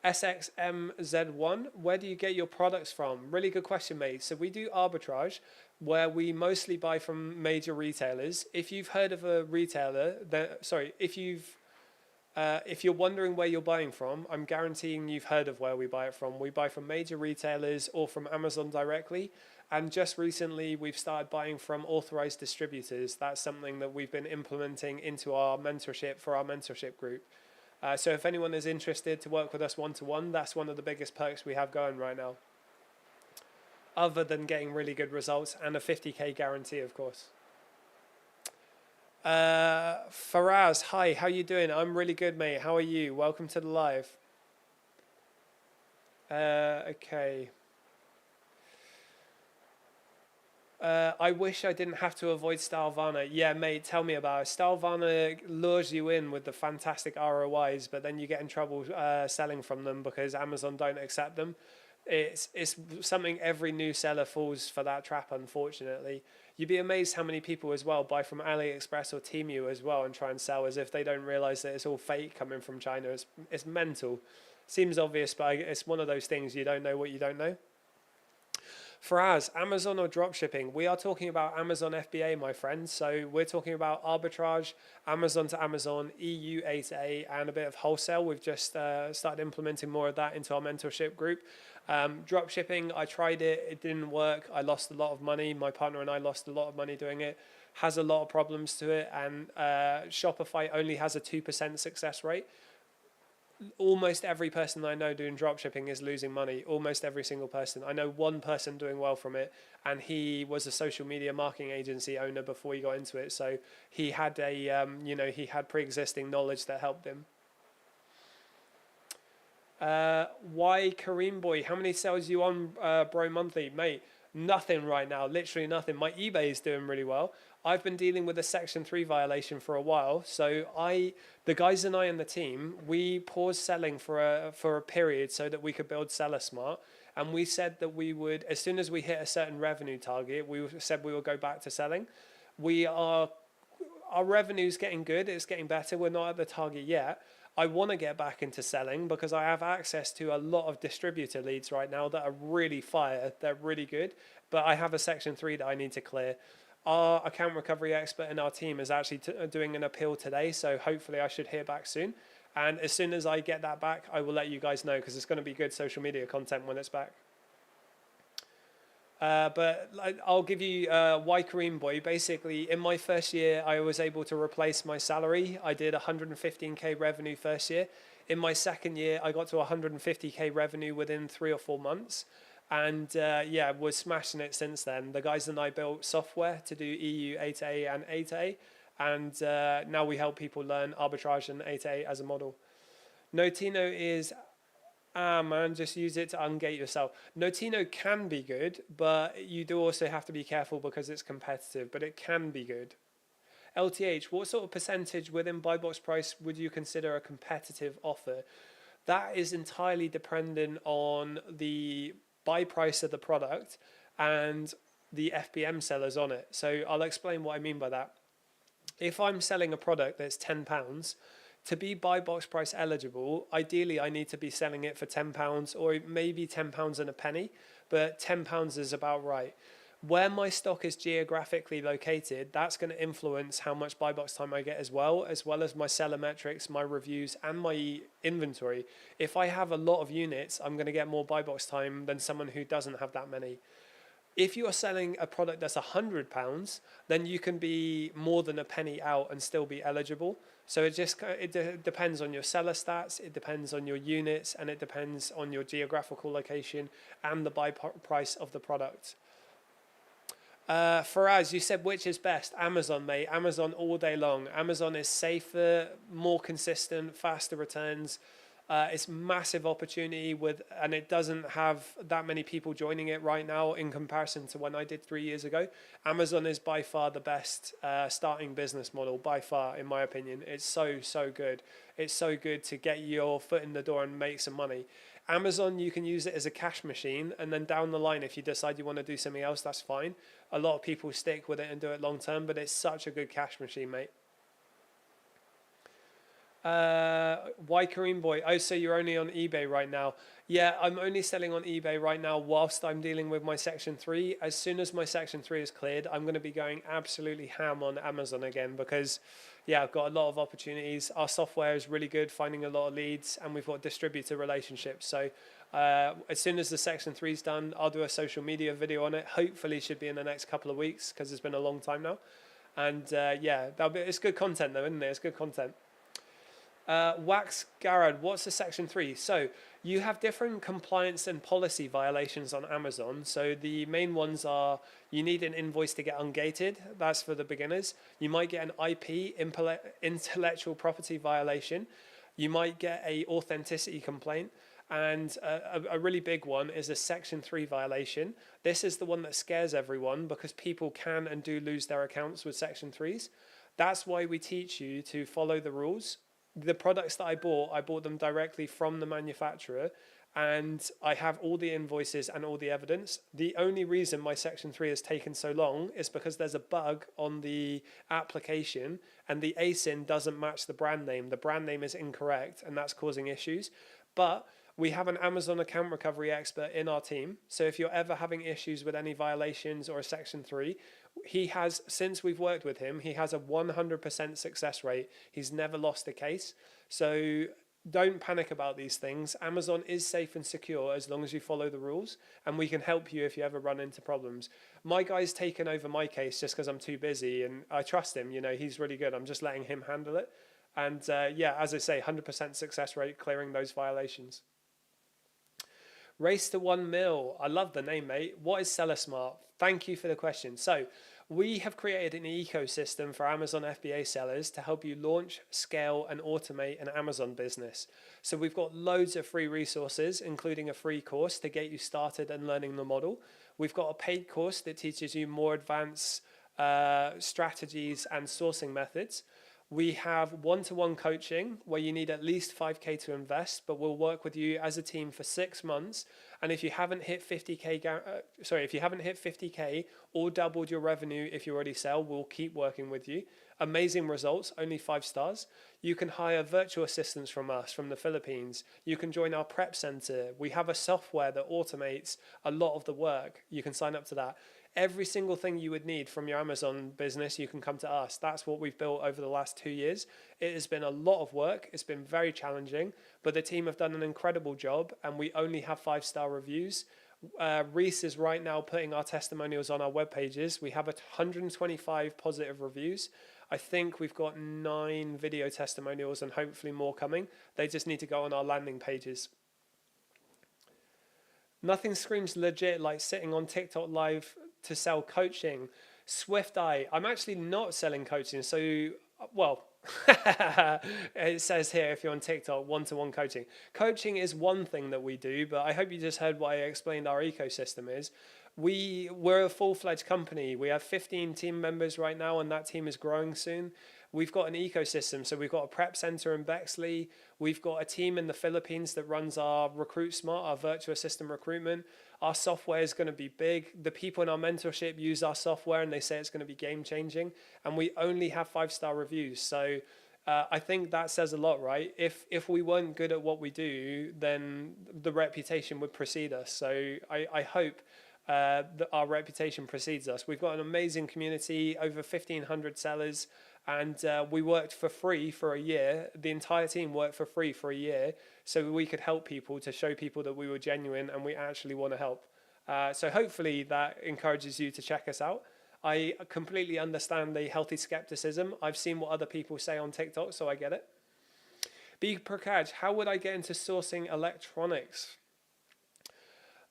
A: SXMZ1, where do you get your products from? Really good question, mate. So we do arbitrage, where we mostly buy from major retailers. If you've heard of a retailer, if you're wondering where you're buying from, I'm guaranteeing you've heard of where we buy it from. We buy from major retailers or from Amazon directly. And just recently, we've started buying from authorized distributors. That's something that we've been implementing into our mentorship for our mentorship group. So if anyone is interested to work with us one-to-one, that's one of the biggest perks we have going right now. Other than getting really good results and a 50k guarantee, of course. Faraz, hi, how you doing? I'm really good, mate. How are you? Welcome to the live. Okay. I wish I didn't have to avoid Stylevana. Yeah, mate, tell me about it. Stylevana lures you in with the fantastic ROIs, but then you get in trouble selling from them because Amazon don't accept them. It's something every new seller falls for that trap, unfortunately. You'd be amazed how many people as well buy from AliExpress or Temu as well and try and sell as if they don't realize that it's all fake coming from China. It's mental. Seems obvious, but it's one of those things, you don't know what you don't know. Faraz, Amazon or dropshipping? We are talking about Amazon FBA, my friends. So we're talking about arbitrage, Amazon to Amazon, EU A to A, and a bit of wholesale. We've just started implementing more of that into our mentorship group. Dropshipping, I tried it. It didn't work. I lost a lot of money. My partner and I lost a lot of money doing it. Has a lot of problems to it. And Shopify only has a 2% success rate. Almost every person I know doing dropshipping is losing money. Almost every single person. I know one person doing well from it, and he was a social media marketing agency owner before he got into it. So he had he had pre-existing knowledge that helped him. Why Kareem boy? How many sales you on, bro, monthly, mate? Nothing right now. Literally nothing. My eBay is doing really well. I've been dealing with a Section 3 violation for a while. So the guys and I and the team, we paused selling for a period so that we could build Seller Smart. And we said that we would, as soon as we hit a certain revenue target, we said we would go back to selling. Our revenue's getting good. It's getting better. We're not at the target yet. I want to get back into selling because I have access to a lot of distributor leads right now that are really fire. They're really good. But I have a Section 3 that I need to clear. Our account recovery expert in our team is actually doing an appeal today, so hopefully I should hear back soon. And as soon as I get that back, I will let you guys know because it's going to be good social media content when it's back. But I'll give you why Kareem boy. Basically, in my first year, I was able to replace my salary. I did 115K revenue first year. In my second year, I got to 150K revenue within 3 or 4 months. And we're smashing it since then. The guys and I built software to do EU A to A and A to A. And now we help people learn arbitrage and A to A as a model. Notino is, man, just use it to ungate yourself. Notino can be good, but you do also have to be careful because it's competitive, but it can be good. LTH, what sort of percentage within buy box price would you consider a competitive offer? That is entirely dependent on the buy price of the product and the FBM sellers on it. So I'll explain what I mean by that. If I'm selling a product that's £10, to be buy box price eligible, ideally I need to be selling it for £10 or maybe £10 and a penny, but £10 is about right. Where my stock is geographically located, that's going to influence how much buy box time I get as well as my seller metrics, my reviews, and my inventory. If I have a lot of units, I'm going to get more buy box time than someone who doesn't have that many. If you're selling a product that's £100, then you can be more than a penny out and still be eligible. So it depends on your seller stats, it depends on your units, and it depends on your geographical location and the buy price of the product. Faraz, you said which is best? Amazon, mate. Amazon all day long. Amazon is safer, more consistent, faster returns. It's massive opportunity and it doesn't have that many people joining it right now in comparison to when I did 3 years ago. Amazon is by far the best starting business model, by far, in my opinion. It's so good. It's so good to get your foot in the door and make some money. Amazon, you can use it as a cash machine, and then down the line, if you decide you want to do something else, that's fine. A lot of people stick with it and do it long term, but it's such a good cash machine, mate. Why Kareem boy? Oh, so you're only on eBay right now? Yeah, I'm only selling on eBay right now whilst I'm dealing with my Section 3. As soon as my Section 3 is cleared, I'm going to be going absolutely ham on Amazon again because, yeah, I've got a lot of opportunities. Our software is really good, finding a lot of leads, and we've got distributor relationships. So as soon as the Section 3 is done, I'll do a social media video on it. Hopefully should be in the next couple of weeks because it's been a long time now. And it's good content though, isn't it? It's good content. Wax Garrod, what's a Section 3? So you have different compliance and policy violations on Amazon. So the main ones are you need an invoice to get ungated. That's for the beginners. You might get an IP, intellectual property violation. You might get a authenticity complaint. And a really big one is a Section 3 violation. This is the one that scares everyone because people can and do lose their accounts with Section 3s. That's why we teach you to follow the rules. The products that I bought them directly from the manufacturer, and I have all the invoices and all the evidence. The only reason my Section 3 has taken so long is because there's a bug on the application and the ASIN doesn't match the brand name. The brand name is incorrect and that's causing issues. But We have an Amazon account recovery expert in our team. So if you're ever having issues with any violations or a Section 3, he has, since we've worked with him, he has a 100% success rate. He's never lost a case. So don't panic about these things. Amazon is safe and secure as long as you follow the rules, and we can help you if you ever run into problems. My guy's taken over my case just because I'm too busy, and I trust him. You know, he's really good. I'm just letting him handle it. And yeah, as I say, 100% success rate clearing those violations. Race to 1 mil. I love the name, mate. What is Seller Smart? Thank you for the question. So we have created an ecosystem for Amazon FBA sellers to help you launch, scale, and automate an Amazon business. So we've got loads of free resources, including a free course to get you started and learning the model. We've got a paid course that teaches you more advanced strategies and sourcing methods. We have one-to-one coaching where you need at least 5K to invest, but we'll work with you as a team for 6 months. And if you haven't hit 50K or doubled your revenue if you already sell, we'll keep working with you. Amazing results, only 5 stars. You can hire virtual assistants from us from the Philippines. You can join our prep center. We have a software that automates a lot of the work. You can sign up to that. Every single thing you would need from your Amazon business, you can come to us. That's what we've built over the last 2 years. It has been a lot of work. It's been very challenging, but the team have done an incredible job, and we only have 5-star reviews. Reese is right now putting our testimonials on our web pages. We have 125 positive reviews. I think we've got 9 video testimonials and hopefully more coming. They just need to go on our landing pages. Nothing screams legit like sitting on TikTok live to sell coaching. Swift Eye, I'm actually not selling coaching. So, well, it says here if you're on TikTok, one-to-one coaching. Coaching is one thing that we do, but I hope you just heard what I explained our ecosystem is. We're a full-fledged company. We have 15 team members right now, and that team is growing soon. We've got an ecosystem. So we've got a prep center in Bexley. We've got a team in the Philippines that runs our Recruit Smart, our virtual assistant recruitment. Our software is going to be big. The people in our mentorship use our software and they say it's going to be game changing. And we only have 5-star reviews. So I think that says a lot, right? If we weren't good at what we do, then the reputation would precede us. So I hope that our reputation precedes us. We've got an amazing community, over 1,500 sellers. And we worked for free for a year. The entire team worked for free for a year so we could help people, to show people that we were genuine and we actually want to help. So hopefully that encourages you to check us out. I completely understand the healthy skepticism. I've seen what other people say on TikTok, so I get it. B. Prakash, how would I get into sourcing electronics?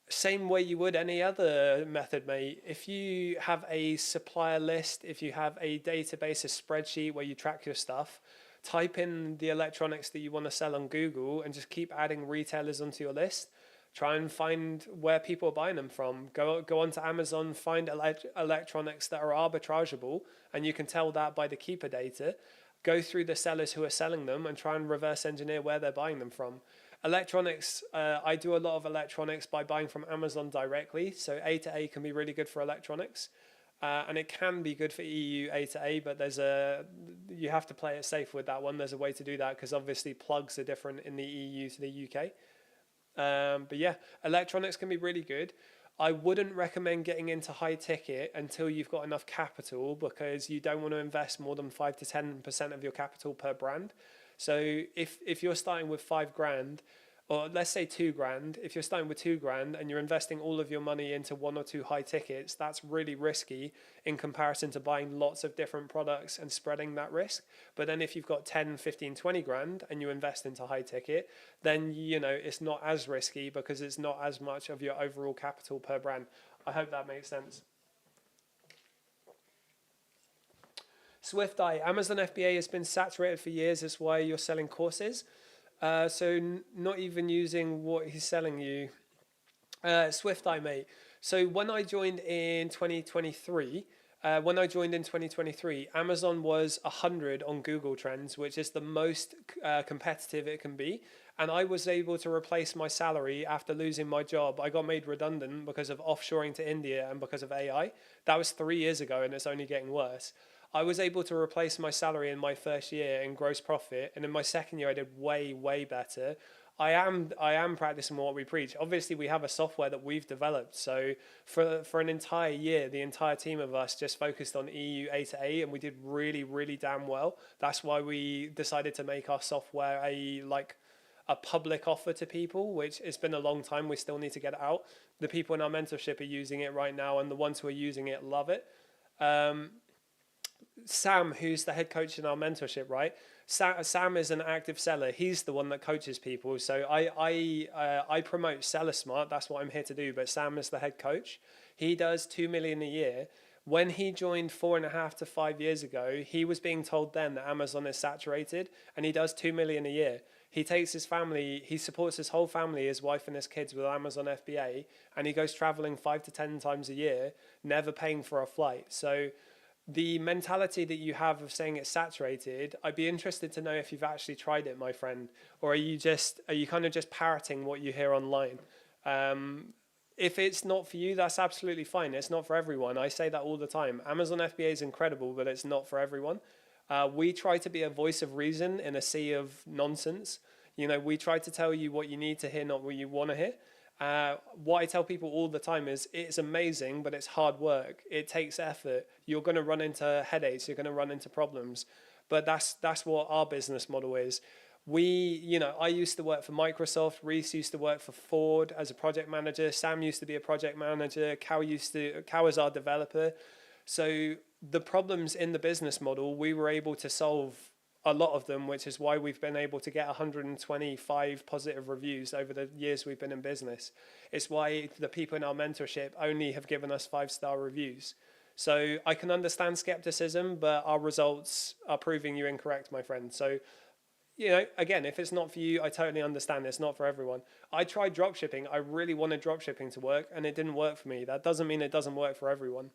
A: Same way you would any other method, mate. If you have a supplier list, if you have a database, a spreadsheet where you track your stuff, type in the electronics that you want to sell on Google and just keep adding retailers onto your list. Try and find where people are buying them from. Go onto Amazon, find electronics that are arbitrageable, and you can tell that by the keeper data. Go through the sellers who are selling them and try and reverse engineer where they're buying them from. Electronics, I do a lot of electronics by buying from Amazon directly. So A to A can be really good for electronics. And it can be good for EU A to A, but you have to play it safe with that one. There's a way to do that because obviously plugs are different in the EU to the UK. But yeah, electronics can be really good. I wouldn't recommend getting into high ticket until you've got enough capital, because you don't want to invest more than 5 to 10% of your capital per brand. So if you're starting with $5,000, or let's say $2,000, if you're starting with $2,000 and you're investing all of your money into 1 or 2 high tickets, that's really risky in comparison to buying lots of different products and spreading that risk. But then if you've got 10, 15, 20 grand and you invest into high ticket, then it's not as risky because it's not as much of your overall capital per brand. I hope that makes sense. Swift Eye, Amazon FBA has been saturated for years. That's why you're selling courses. So not even using what he's selling you. Swift Eye, mate. So when I joined in 2023, Amazon was 100 on Google Trends, which is the most competitive it can be. And I was able to replace my salary after losing my job. I got made redundant because of offshoring to India and because of AI. That was 3 years ago, and it's only getting worse. I was able to replace my salary in my first year in gross profit, and in my second year I did way, way better. I am practicing what we preach. Obviously, we have a software that we've developed. So for an entire year, the entire team of us just focused on EU A to A, and we did really, really damn well. That's why we decided to make our software a public offer to people, which it's been a long time. We still need to get it out. The people in our mentorship are using it right now, and the ones who are using it love it. Sam, who's the head coach in our mentorship, right? Sam is an active seller. He's the one that coaches people. So I promote Seller Smart. That's what I'm here to do. But Sam is the head coach. He does 2 million a year. When he joined 4.5 to 5 years ago, he was being told then that Amazon is saturated, and he does 2 million a year. He takes his family, he supports his whole family, his wife and his kids with Amazon FBA, and he goes traveling 5 to 10 times a year, never paying for a flight. So the mentality that you have of saying it's saturated, I'd be interested to know if you've actually tried it, my friend, or are you kind of just parroting what you hear online? If it's not for you, that's absolutely fine. It's not for everyone. I say that all the time. Amazon FBA is incredible, but it's not for everyone. We try to be a voice of reason in a sea of nonsense. We try to tell you what you need to hear, not what you want to hear. What I tell people all the time is it's amazing, but it's hard work. It takes effort. You're going to run into headaches. You're going to run into problems. But that's what our business model is. I used to work for Microsoft. Reese used to work for Ford as a project manager. Sam used to be a project manager. Cal is our developer. So the problems in the business model, we were able to solve a lot of them, which is why we've been able to get 125 positive reviews over the years we've been in business. It's why the people in our mentorship only have given us 5-star reviews. So I can understand skepticism, but our results are proving you incorrect, my friend. So, again, if it's not for you, I totally understand. It's not for everyone. I tried dropshipping. I really wanted dropshipping to work, and it didn't work for me. That doesn't mean it doesn't work for everyone.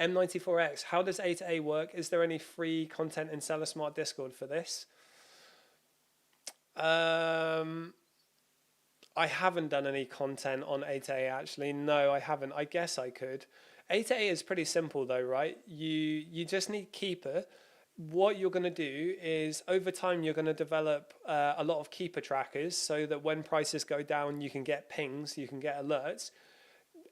A: M94X, how does A to A work? Is there any free content in Seller Smart Discord for this? I haven't done any content on A to A actually. No, I haven't. I guess I could. A to A is pretty simple though, right? You just need Keeper. What you're going to do is over time you're going to develop a lot of Keeper trackers so that when prices go down you can get pings, you can get alerts.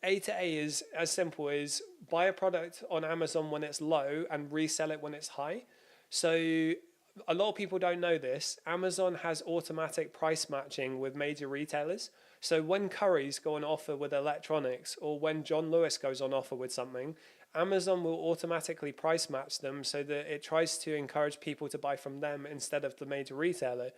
A: A to A is as simple as buy a product on Amazon when it's low and resell it when it's high. So a lot of people don't know this. Amazon has automatic price matching with major retailers. So when Currys go on offer with electronics, or when John Lewis goes on offer with something, Amazon will automatically price match them so that it tries to encourage people to buy from them instead of the major retailer.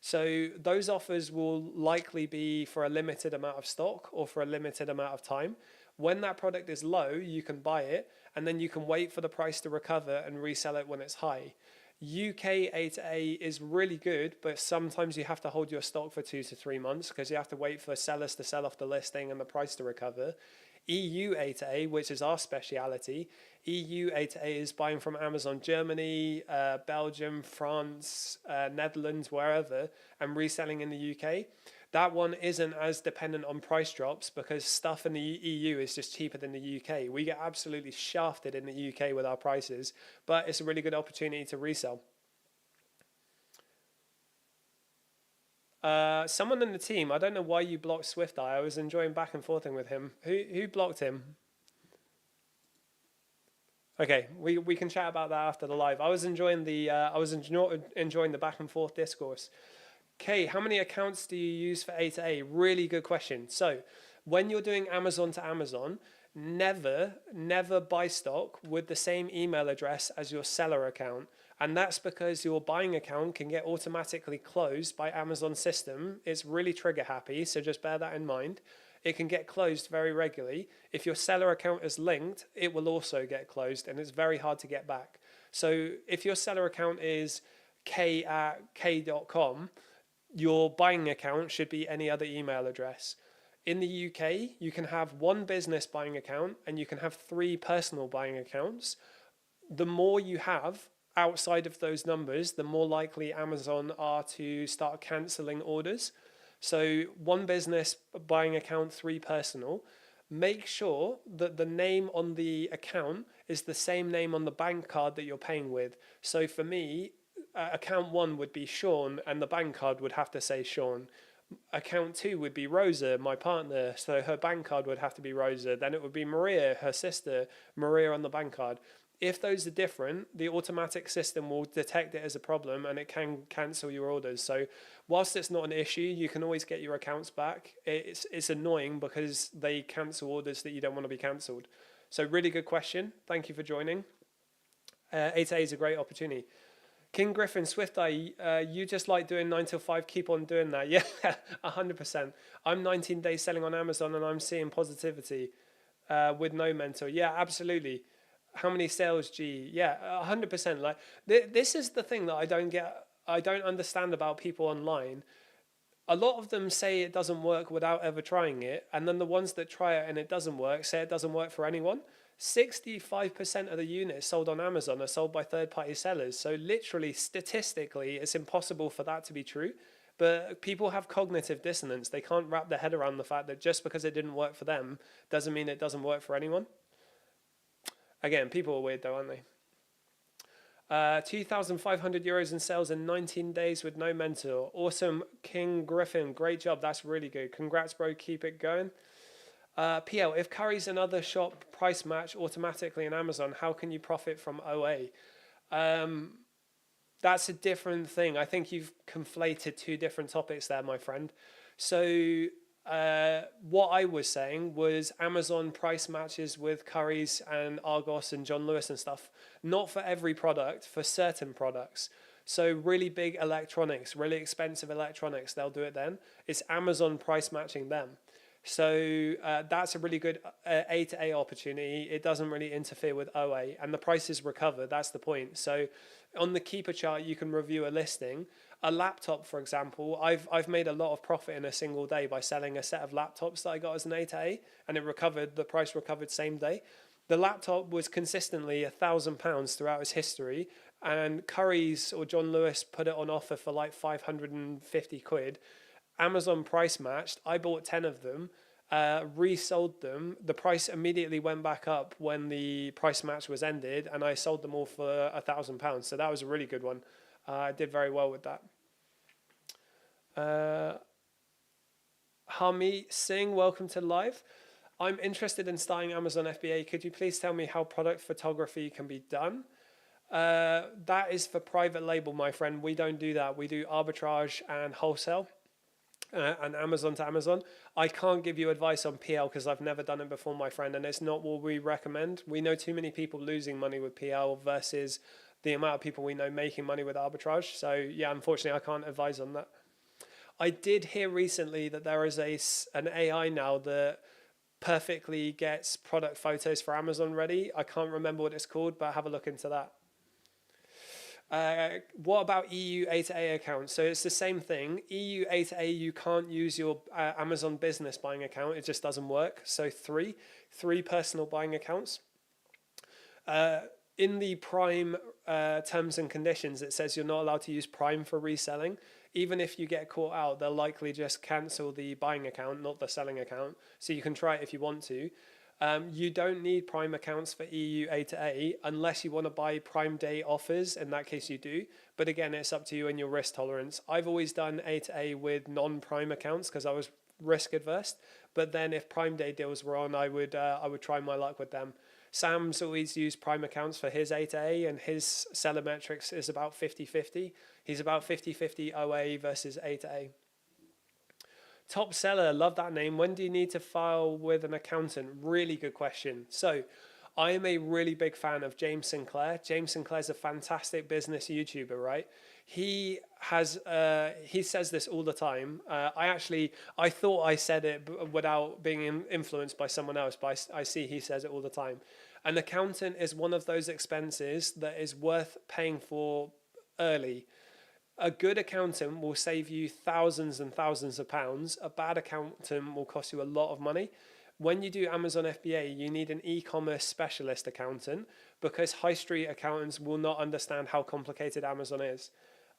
A: So those offers will likely be for a limited amount of stock or for a limited amount of time. When that product is low, you can buy it, and then you can wait for the price to recover and resell it when it's high. UK A to A is really good, but sometimes you have to hold your stock for 2 to 3 months because you have to wait for sellers to sell off the listing and the price to recover. EU A to A, which is our speciality, EU A to A is buying from Amazon Germany, Belgium, France, Netherlands, wherever, and reselling in the UK. That one isn't as dependent on price drops because stuff in the EU is just cheaper than the UK. We get absolutely shafted in the UK with our prices, but it's a really good opportunity to resell. Someone in the team, I don't know why you blocked Swift Eye. I was enjoying back and forthing with him. Who blocked him? Okay, we can chat about that after the live. I was enjoying the back and forth discourse. Okay, how many accounts do you use for A to A? Really good question. So when you're doing Amazon to Amazon, never buy stock with the same email address as your seller account. And that's because your buying account can get automatically closed by Amazon system. It's really trigger happy, so just bear that in mind. It can get closed very regularly. If your seller account is linked, it will also get closed, and it's very hard to get back. So if your seller account is k@k.com, your buying account should be any other email address. In the UK, you can have one business buying account and you can have 3 personal buying accounts. The more you have outside of those numbers, the more likely Amazon are to start cancelling orders. So 1 business buying account, 3 personal. Make sure that the name on the account is the same name on the bank card that you're paying with. So for me, account 1 would be Sean, and the bank card would have to say Sean. Account 2 would be Rosa, my partner, so her bank card would have to be Rosa. Then it would be Maria, her sister, Maria on the bank card. If those are different, the automatic system will detect it as a problem and it can cancel your orders. So whilst it's not an issue, you can always get your accounts back. It's annoying because they cancel orders that you don't want to be cancelled. So really good question. Thank you for joining. 8A is a great opportunity. King Griffin, Swift Eye, you just like doing 9 till 5, keep on doing that. Yeah, 100%. I'm 19 days selling on Amazon and I'm seeing positivity with no mentor. Yeah, absolutely. How many sales, G? Yeah, 100%. Like this is the thing that I don't understand about people online. A lot of them say it doesn't work without ever trying it, and then the ones that try it and it doesn't work say it doesn't work for anyone. 65% of the units sold on Amazon are sold by third-party sellers. So literally, statistically, it's impossible for that to be true. But people have cognitive dissonance. They can't wrap their head around the fact that just because it didn't work for them doesn't mean it doesn't work for anyone. Again, people are weird though, aren't they? 2,500 euros in sales in 19 days with no mentor. Awesome, King Griffin. Great job. That's really good. Congrats, bro. Keep it going. PL, if Curry's another shop price match automatically in Amazon, how can you profit from OA? That's a different thing. I think you've conflated two different topics there, my friend. So what I was saying was Amazon price matches with Curry's and Argos and John Lewis and stuff, not for every product, for certain products. So really big electronics, really expensive electronics, they'll do it then. It's Amazon price matching them. So that's a really good A to A opportunity. It doesn't really interfere with OA and the prices recover. That's the point. So on the keeper chart, you can review a listing. A laptop, for example, I've made a lot of profit in a single day by selling a set of laptops that I got as an A to A, and it recovered. The price recovered same day. The laptop was consistently £1,000 throughout its history, and Curry's or John Lewis put it on offer for like 550 quid. Amazon price matched. I bought 10 of them, resold them. The price immediately went back up when the price match was ended, and I sold them all for £1,000. So that was a really good one. I did very well with that. Harmeet Singh, welcome to live. I'm interested in starting Amazon FBA. Could you please tell me how product photography can be done? That is for private label, my friend. We don't do that. We do arbitrage and wholesale. And Amazon to Amazon. I can't give you advice on PL because I've never done it before, my friend, and it's not what we recommend. We know too many people losing money with PL versus the amount of people we know making money with arbitrage. So yeah, unfortunately, I can't advise on that. I did hear recently that there is an AI now that perfectly gets product photos for Amazon ready. I can't remember what it's called, but have a look into that. What about EU A to A accounts? So it's the same thing. EU A to A, you can't use your Amazon business buying account. It just doesn't work. So three personal buying accounts. In the Prime terms and conditions, it says you're not allowed to use Prime for reselling. Even if you get caught out, they'll likely just cancel the buying account, not the selling account. So you can try it if you want to. You don't need Prime accounts for EU A to A unless you want to buy Prime Day offers. In that case, you do. But again, it's up to you and your risk tolerance. I've always done A to A with non-Prime accounts because I was risk adverse. But then if Prime Day deals were on, I would try my luck with them. Sam's always used Prime accounts for his A to A, and his seller metrics is about 50-50. He's about 50-50 OA versus A to A. Top seller, love that name. When do you need to file with an accountant? Really good question. So I am a really big fan of James Sinclair. James Sinclair's a fantastic business YouTuber, right? He says this all the time. I thought I said it without being influenced by someone else, but I see he says it all the time. An accountant is one of those expenses that is worth paying for early. A good accountant will save you thousands and thousands of pounds. A bad accountant will cost you a lot of money. When you do Amazon FBA, you need an e-commerce specialist accountant because high street accountants will not understand how complicated Amazon is.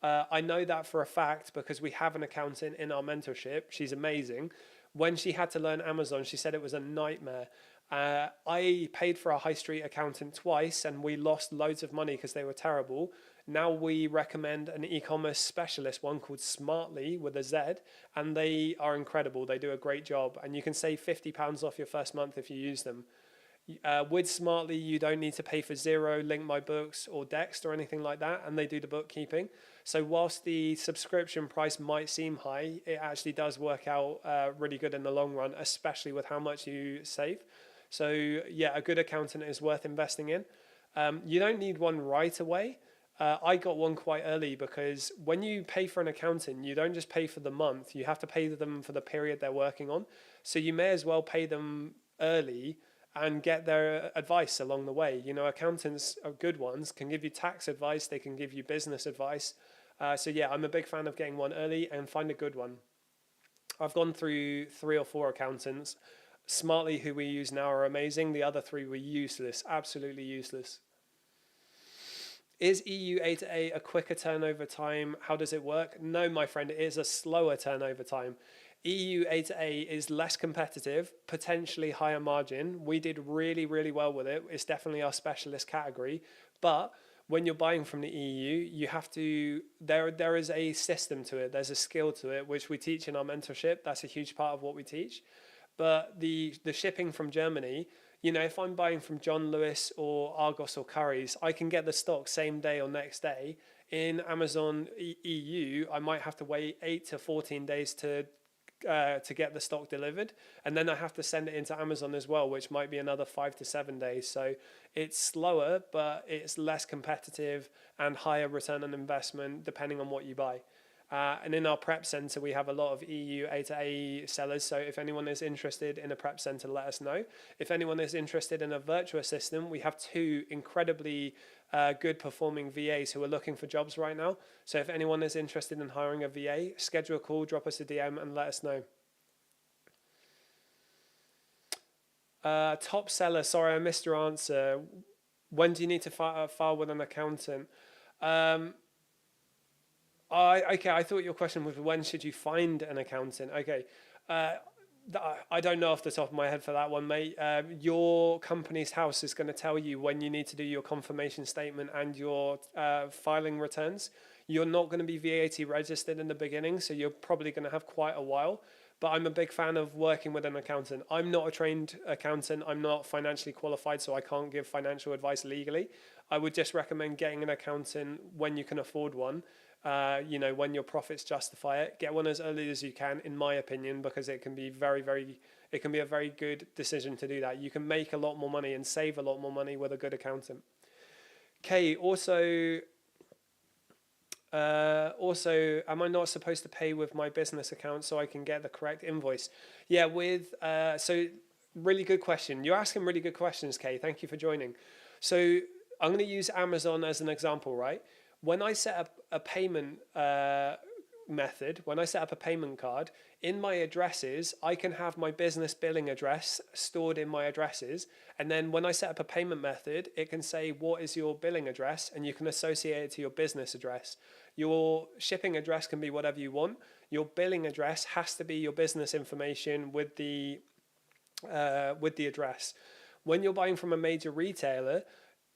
A: I know that for a fact because we have an accountant in our mentorship. She's amazing. When she had to learn Amazon, she said it was a nightmare. I paid for a high street accountant twice and we lost loads of money because they were terrible. Now we recommend an e-commerce specialist, one called Smartly with a Z, and they are incredible. They do a great job, and you can save £50 off your first month if you use them. With Smartly, you don't need to pay for Xero, Link My Books, or Dext or anything like that, and they do the bookkeeping. So whilst the subscription price might seem high, it actually does work out really good in the long run, especially with how much you save. So yeah, a good accountant is worth investing in. You don't need one right away. I got one quite early because when you pay for an accountant, you don't just pay for the month, you have to pay them for the period they're working on. So you may as well pay them early and get their advice along the way. You know, accountants are good ones, can give you tax advice, they can give you business advice. So yeah, I'm a big fan of getting one early and find a good one. I've gone through 3 or 4 accountants. Smartly, who we use now, are amazing. The other 3 were useless, absolutely useless. Is EU A2A a quicker turnover time? How does it work? No, my friend, it is a slower turnover time. EU A2A is less competitive, potentially higher margin. We did really, really well with it. It's definitely our specialist category. But when you're buying from the EU, you have to, there is a system to it. There's a skill to it, which we teach in our mentorship. That's a huge part of what we teach. But the shipping from Germany, you know, if I'm buying from John Lewis or Argos or Currys, I can get the stock same day or next day. In Amazon EU, I might have to wait 8 to 14 days to get the stock delivered, and then I have to send it into Amazon as well, which might be another 5 to 7 days. So it's slower, but it's less competitive and higher return on investment depending on what you buy. And in our prep center, we have a lot of EU A2A sellers. So if anyone is interested in a prep center, let us know. If anyone is interested in a virtual assistant, we have 2 incredibly good performing VAs who are looking for jobs right now. So if anyone is interested in hiring a VA, schedule a call, drop us a DM and let us know. Top seller, sorry, I missed your answer. When do you need to file with an accountant? Okay, I thought your question was when should you find an accountant? Okay, I don't know off the top of my head for that one, mate. Your company's house is going to tell you when you need to do your confirmation statement and your filing returns. You're not going to be VAT registered in the beginning, so you're probably going to have quite a while. But I'm a big fan of working with an accountant. I'm not a trained accountant. I'm not financially qualified, so I can't give financial advice legally. I would just recommend getting an accountant when you can afford one. You know, when your profits justify it. Get one as early as you can, in my opinion, because it can be it can be a very good decision to do that. You can make a lot more money and save a lot more money with a good accountant. Okay, also, am I not supposed to pay with my business account so I can get the correct invoice? Yeah, so really good question. You're asking really good questions, Kay. Thank you for joining. So I'm going to use Amazon as an example, right? When I set up a payment method, when I set up a payment card, in my addresses, I can have my business billing address stored in my addresses. And then when I set up a payment method, it can say, what is your billing address? And you can associate it to your business address. Your shipping address can be whatever you want. Your billing address has to be your business information with the address. When you're buying from a major retailer,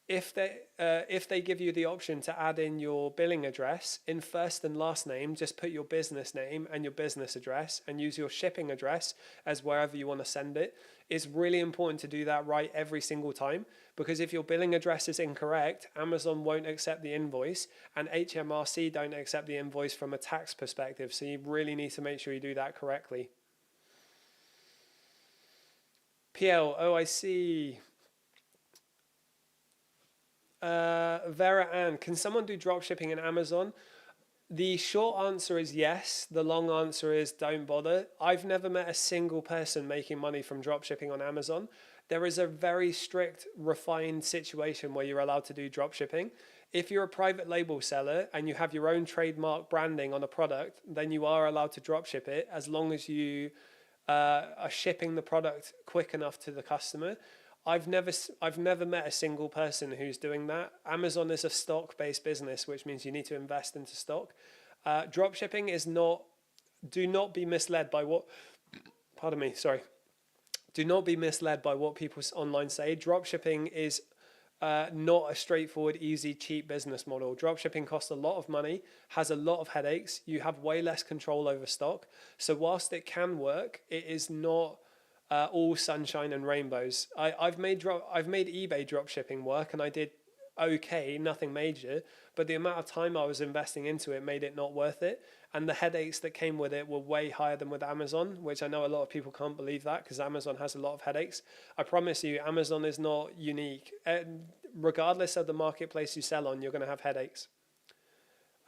A: if they give you the option to add in your billing address, in first and last name, just put your business name and your business address and use your shipping address as wherever you want to send it. It's really important to do that right every single time, because if your billing address is incorrect, Amazon won't accept the invoice and HMRC don't accept the invoice from a tax perspective. So you really need to make sure you do that correctly. PL, oh, I see. Vera Ann, can someone do drop shipping in Amazon? The short answer is yes. The long answer is don't bother. I've never met a single person making money from drop shipping on Amazon. There is a very strict, refined situation where you're allowed to do drop shipping. If you're a private label seller and you have your own trademark branding on a product, then you are allowed to drop ship it as long as you are shipping the product quick enough to the customer. I've never met a single person who's doing that. Amazon is a stock-based business, which means you need to invest into stock. Drop shipping is not, do not be misled by what, pardon me, sorry. Do not be misled by what people online say. Dropshipping is not a straightforward, easy, cheap business model. Dropshipping costs a lot of money, has a lot of headaches. You have way less control over stock. So whilst it can work, it is not all sunshine and rainbows. I've made eBay dropshipping work, and I did okay, nothing major, but the amount of time I was investing into it made it not worth it. And the headaches that came with it were way higher than with Amazon, which I know a lot of people can't believe that, because Amazon has a lot of headaches. I promise you, Amazon is not unique. Regardless of the marketplace you sell on, you're going to have headaches.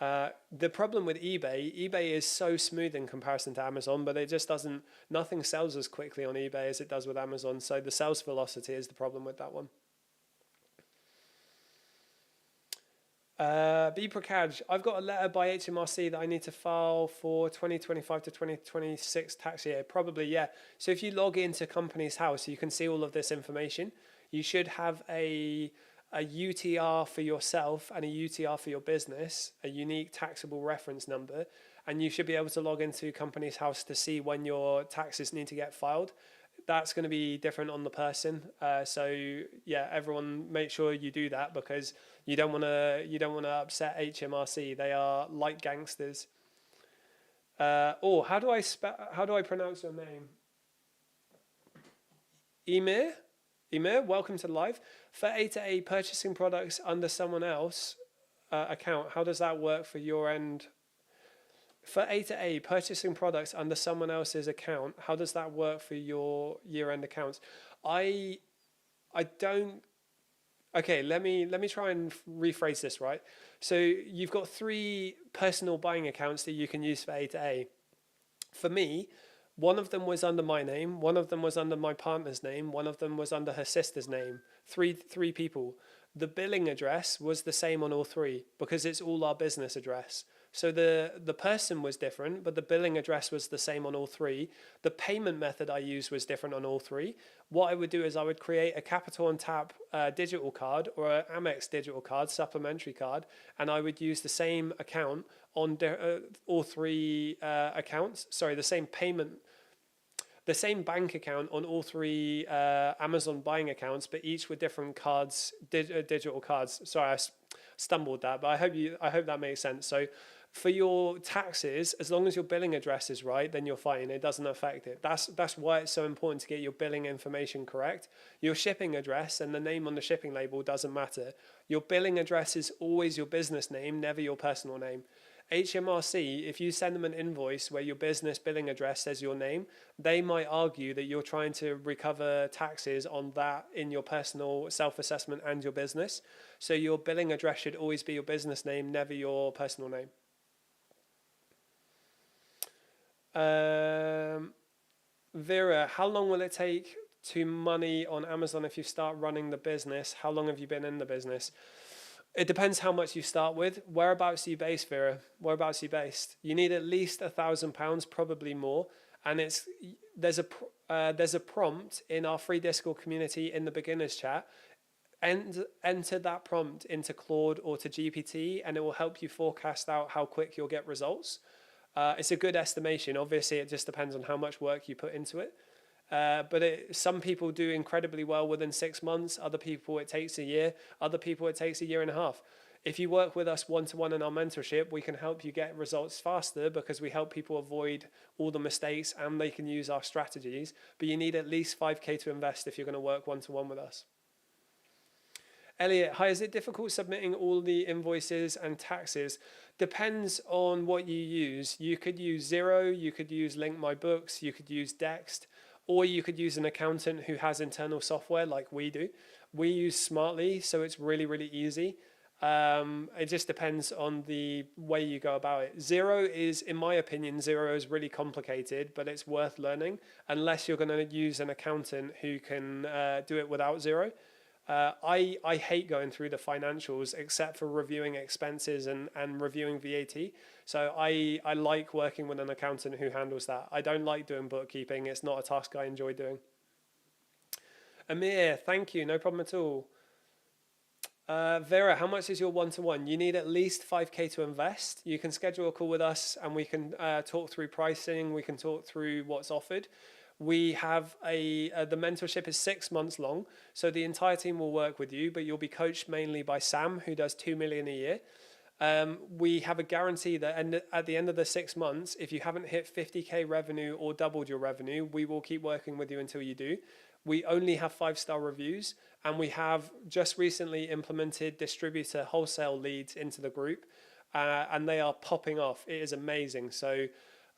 A: The problem with eBay is so smooth in comparison to Amazon, but it just doesn't, nothing sells as quickly on eBay as it does with Amazon. So the sales velocity is the problem with that one. Bprocaj, I've got a letter by HMRC that I need to file for 2025 to 2026 tax year. Probably, yeah. So if you log into Companies House, you can see all of this information. You should have a UTR for yourself and a UTR for your business, a unique taxable reference number, and you should be able to log into Companies House to see when your taxes need to get filed. That's going to be different on the person. So yeah, everyone make sure you do that, because you don't want to upset HMRC. They are like gangsters. How do I pronounce your name? Emir, welcome to live. For A to A, purchasing products under someone else account, how does that work for your end? For A to A, purchasing products under someone else's account, how does that work for your year-end accounts? I don't. Okay, let me try and rephrase this, right? So you've got 3 personal buying accounts that you can use for A to A. For me, one of them was under my name, one of them was under my partner's name, one of them was under her sister's name. Three people. The billing address was the same on all 3 because it's all our business address. So the person was different, but the billing address was the same on all 3. The payment method I used was different on all 3. What I would do is I would create a Capital on Tap digital card or an Amex digital card, supplementary card, and I would use the same account on all 3 accounts. Sorry, the same bank account on all 3 Amazon buying accounts, but each with different cards, digital cards. Sorry, I stumbled that, but I hope that makes sense. So for your taxes, as long as your billing address is right, then you're fine. It doesn't affect it. That's why it's so important to get your billing information correct. Your shipping address and the name on the shipping label doesn't matter. Your billing address is always your business name, never your personal name. HMRC, if you send them an invoice where your business billing address says your name, they might argue that you're trying to recover taxes on that in your personal self-assessment and your business. So your billing address should always be your business name, never your personal name. Vera, how long will it take to money on Amazon if you start running the business? How long have you been in the business? It depends how much you start with. Whereabouts are you based, Vera? Whereabouts are you based? You need at least £1,000, probably more. And there's a prompt in our free Discord community in the beginners chat. And enter that prompt into Claude or to GPT, and it will help you forecast out how quick you'll get results. It's a good estimation. Obviously, it just depends on how much work you put into it. But some people do incredibly well within 6 months. Other people, it takes a year. Other people, it takes a year and a half. If you work with us one-to-one in our mentorship, we can help you get results faster because we help people avoid all the mistakes and they can use our strategies. But you need at least 5K to invest if you're going to work one-to-one with us. Elliot, hi, is it difficult submitting all the invoices and taxes? Depends on what you use. You could use Xero, you could use Link My Books, you could use Dext, or you could use an accountant who has internal software like we do. We use Smartly, so it's really, really easy. It just depends on the way you go about it. Xero is, in my opinion, Xero is really complicated, but it's worth learning unless you're going to use an accountant who can do it without Xero. I hate going through the financials except for reviewing expenses and reviewing VAT. So I like working with an accountant who handles that. I don't like doing bookkeeping. It's not a task I enjoy doing. Amir, thank you. No problem at all. Vera, how much is your one-to-one? You need at least 5K to invest. You can schedule a call with us and we can talk through pricing. We can talk through what's offered. We have the mentorship is 6 months long, so the entire team will work with you, but you'll be coached mainly by Sam, who does 2 million a year. We have a guarantee that at the end of the 6 months, if you haven't hit 50K revenue or doubled your revenue, we will keep working with you until you do. We only have 5-star reviews, and we have just recently implemented distributor wholesale leads into the group, and they are popping off. It is amazing. So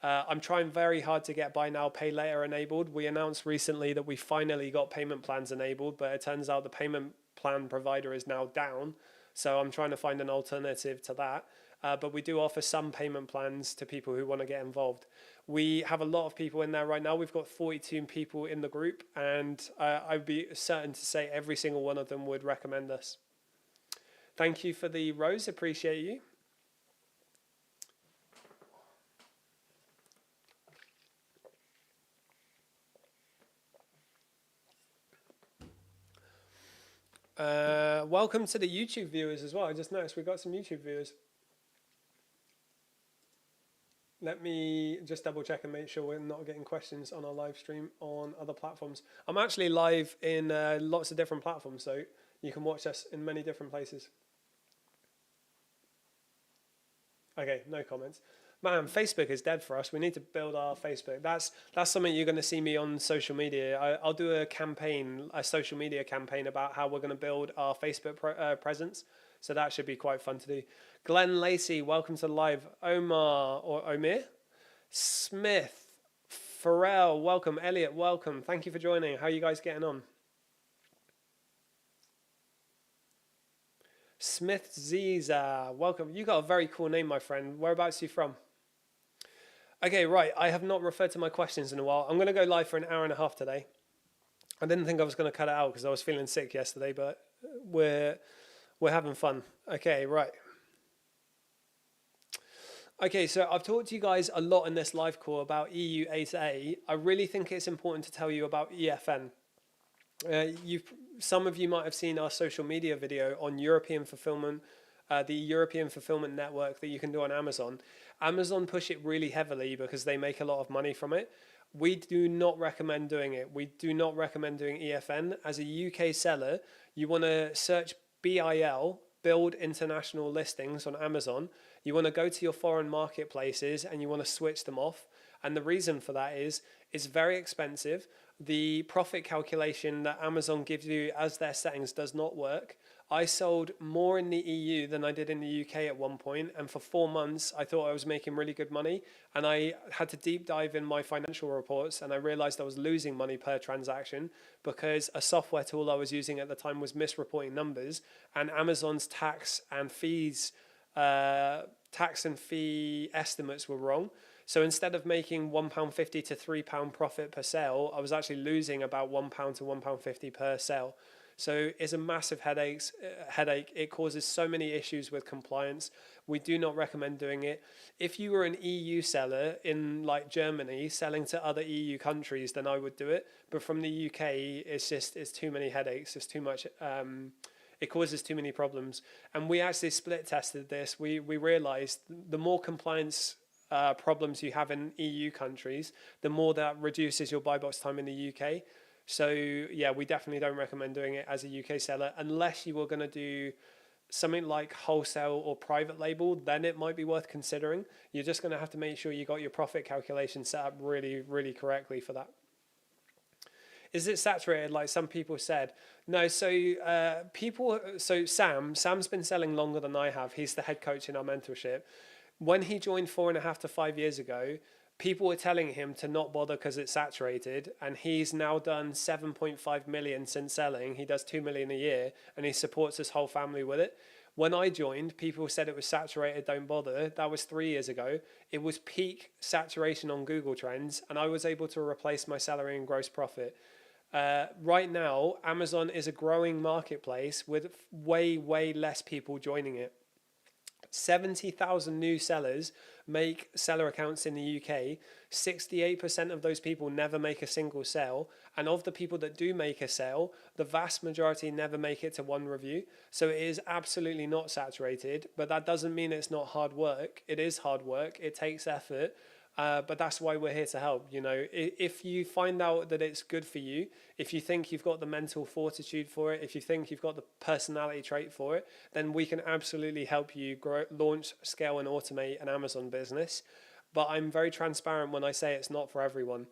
A: I'm trying very hard to get buy now, pay later enabled. We announced recently that we finally got payment plans enabled, but it turns out the payment plan provider is now down. So I'm trying to find an alternative to that. But we do offer some payment plans to people who want to get involved. We have a lot of people in there right now. We've got 42 people in the group, and I'd be certain to say every single one of them would recommend us. Thank you for the rose. Appreciate you. Welcome to the YouTube viewers as well. I just noticed we got some YouTube viewers. Let me just double check and make sure we're not getting questions on our live stream on other platforms. I'm actually live in lots of different platforms, so you can watch us in many different places. Okay, no comments. Man, Facebook is dead for us. We need to build our Facebook. That's something you're going to see me on social media. I'll do a social media campaign about how we're going to build our Facebook presence. So that should be quite fun to do. Glenn Lacey, welcome to the live. Omir Smith, Pharrell, welcome. Elliot, welcome. Thank you for joining. How are you guys getting on? Smith Ziza, welcome. You got a very cool name, my friend. Whereabouts are you from? Okay, right. I have not referred to my questions in a while. I'm going to go live for an hour and a half today. I didn't think I was going to cut it out because I was feeling sick yesterday, but we're having fun. Okay, right. Okay, so I've talked to you guys a lot in this live call about EU A2A. I really think it's important to tell you about EFN. Some of you might have seen our social media video on European fulfillment, the European fulfillment network that you can do on Amazon. Amazon push it really heavily because they make a lot of money from it. We do not recommend doing it. We do not recommend doing EFN. As a UK seller, you want to search BIL, Build International Listings on Amazon. You want to go to your foreign marketplaces and you want to switch them off. And the reason for that is it's very expensive. The profit calculation that Amazon gives you as their settings does not work. I sold more in the EU than I did in the UK at one point, and for 4 months I thought I was making really good money, and I had to deep dive in my financial reports, and I realized I was losing money per transaction because a software tool I was using at the time was misreporting numbers, and Amazon's tax and fee estimates were wrong. So instead of making £1.50 to £3 profit per sale, I was actually losing about £1 to £1.50 per sale. So it's a massive headache. It causes so many issues with compliance. We do not recommend doing it. If you were an EU seller in like Germany selling to other EU countries, then I would do it. But from the UK, it's too many headaches. It's too much. It causes too many problems. And we actually split tested this. We realized the more compliance problems you have in EU countries, the more that reduces your buy box time in the UK. So yeah, we definitely don't recommend doing it as a UK seller unless you were going to do something like wholesale or private label. Then it might be worth considering. You're just going to have to make sure you got your profit calculation set up really, really correctly for that. Is it saturated like some people said? No, so Sam's been selling longer than I have. He's the head coach in our mentorship. When he joined 4.5 to 5 years ago, people were telling him to not bother because it's saturated, and he's now done 7.5 million since selling. He does 2 million a year, and he supports his whole family with it. When I joined, people said it was saturated, don't bother. That was 3 years ago. It was peak saturation on Google Trends, and I was able to replace my salary and gross profit. Right now, Amazon is a growing marketplace with way, way less people joining it. 70,000 new sellers make seller accounts in the UK. 68% of those people never make a single sale, and of the people that do make a sale, the vast majority never make it to one review. So it is absolutely not saturated, but that doesn't mean it's not hard work. It is hard work. It takes effort. But that's why we're here to help. If you find out that it's good for you, if you think you've got the mental fortitude for it, if you think you've got the personality trait for it, then we can absolutely help you grow, launch, scale, and automate an Amazon business. But I'm very transparent when I say it's not for everyone.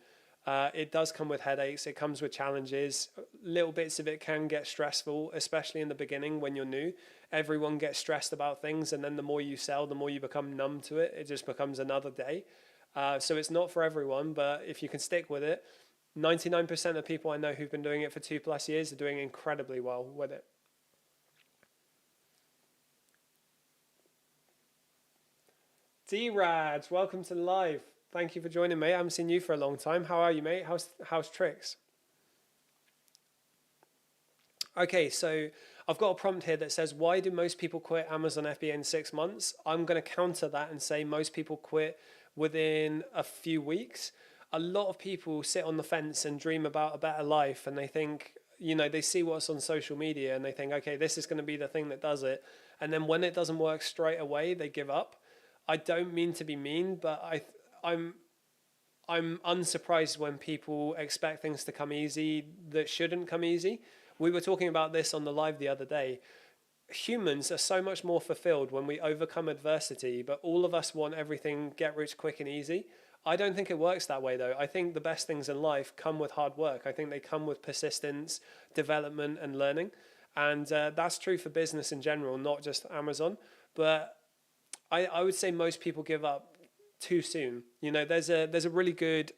A: It does come with headaches. It comes with challenges. Little bits of it can get stressful, especially in the beginning when you're new. Everyone gets stressed about things, and then the more you sell, the more you become numb to it. It just becomes another day. So it's not for everyone, but if you can stick with it, 99% of people I know who've been doing it for 2+ years are doing incredibly well with it. D-Raj, welcome to the live. Thank you for joining me. I haven't seen you for a long time. How are you, mate? How's tricks? Okay, so I've got a prompt here that says, why do most people quit Amazon FBA in 6 months? I'm going to counter that and say most people quit within a few weeks. A lot of people sit on the fence and dream about a better life, and they think, they see what's on social media and they think, okay, this is going to be the thing that does it. And then when it doesn't work straight away, they give up. I don't mean to be mean, but I'm unsurprised when people expect things to come easy that shouldn't come easy. We were talking about this on the live the other day. Humans are so much more fulfilled when we overcome adversity, but all of us want everything get rich quick and easy. I don't think it works that way, though. I think the best things in life come with hard work. I think they come with persistence, development, and learning. And that's true for business in general, not just Amazon. But I would say most people give up too soon. There's a really good,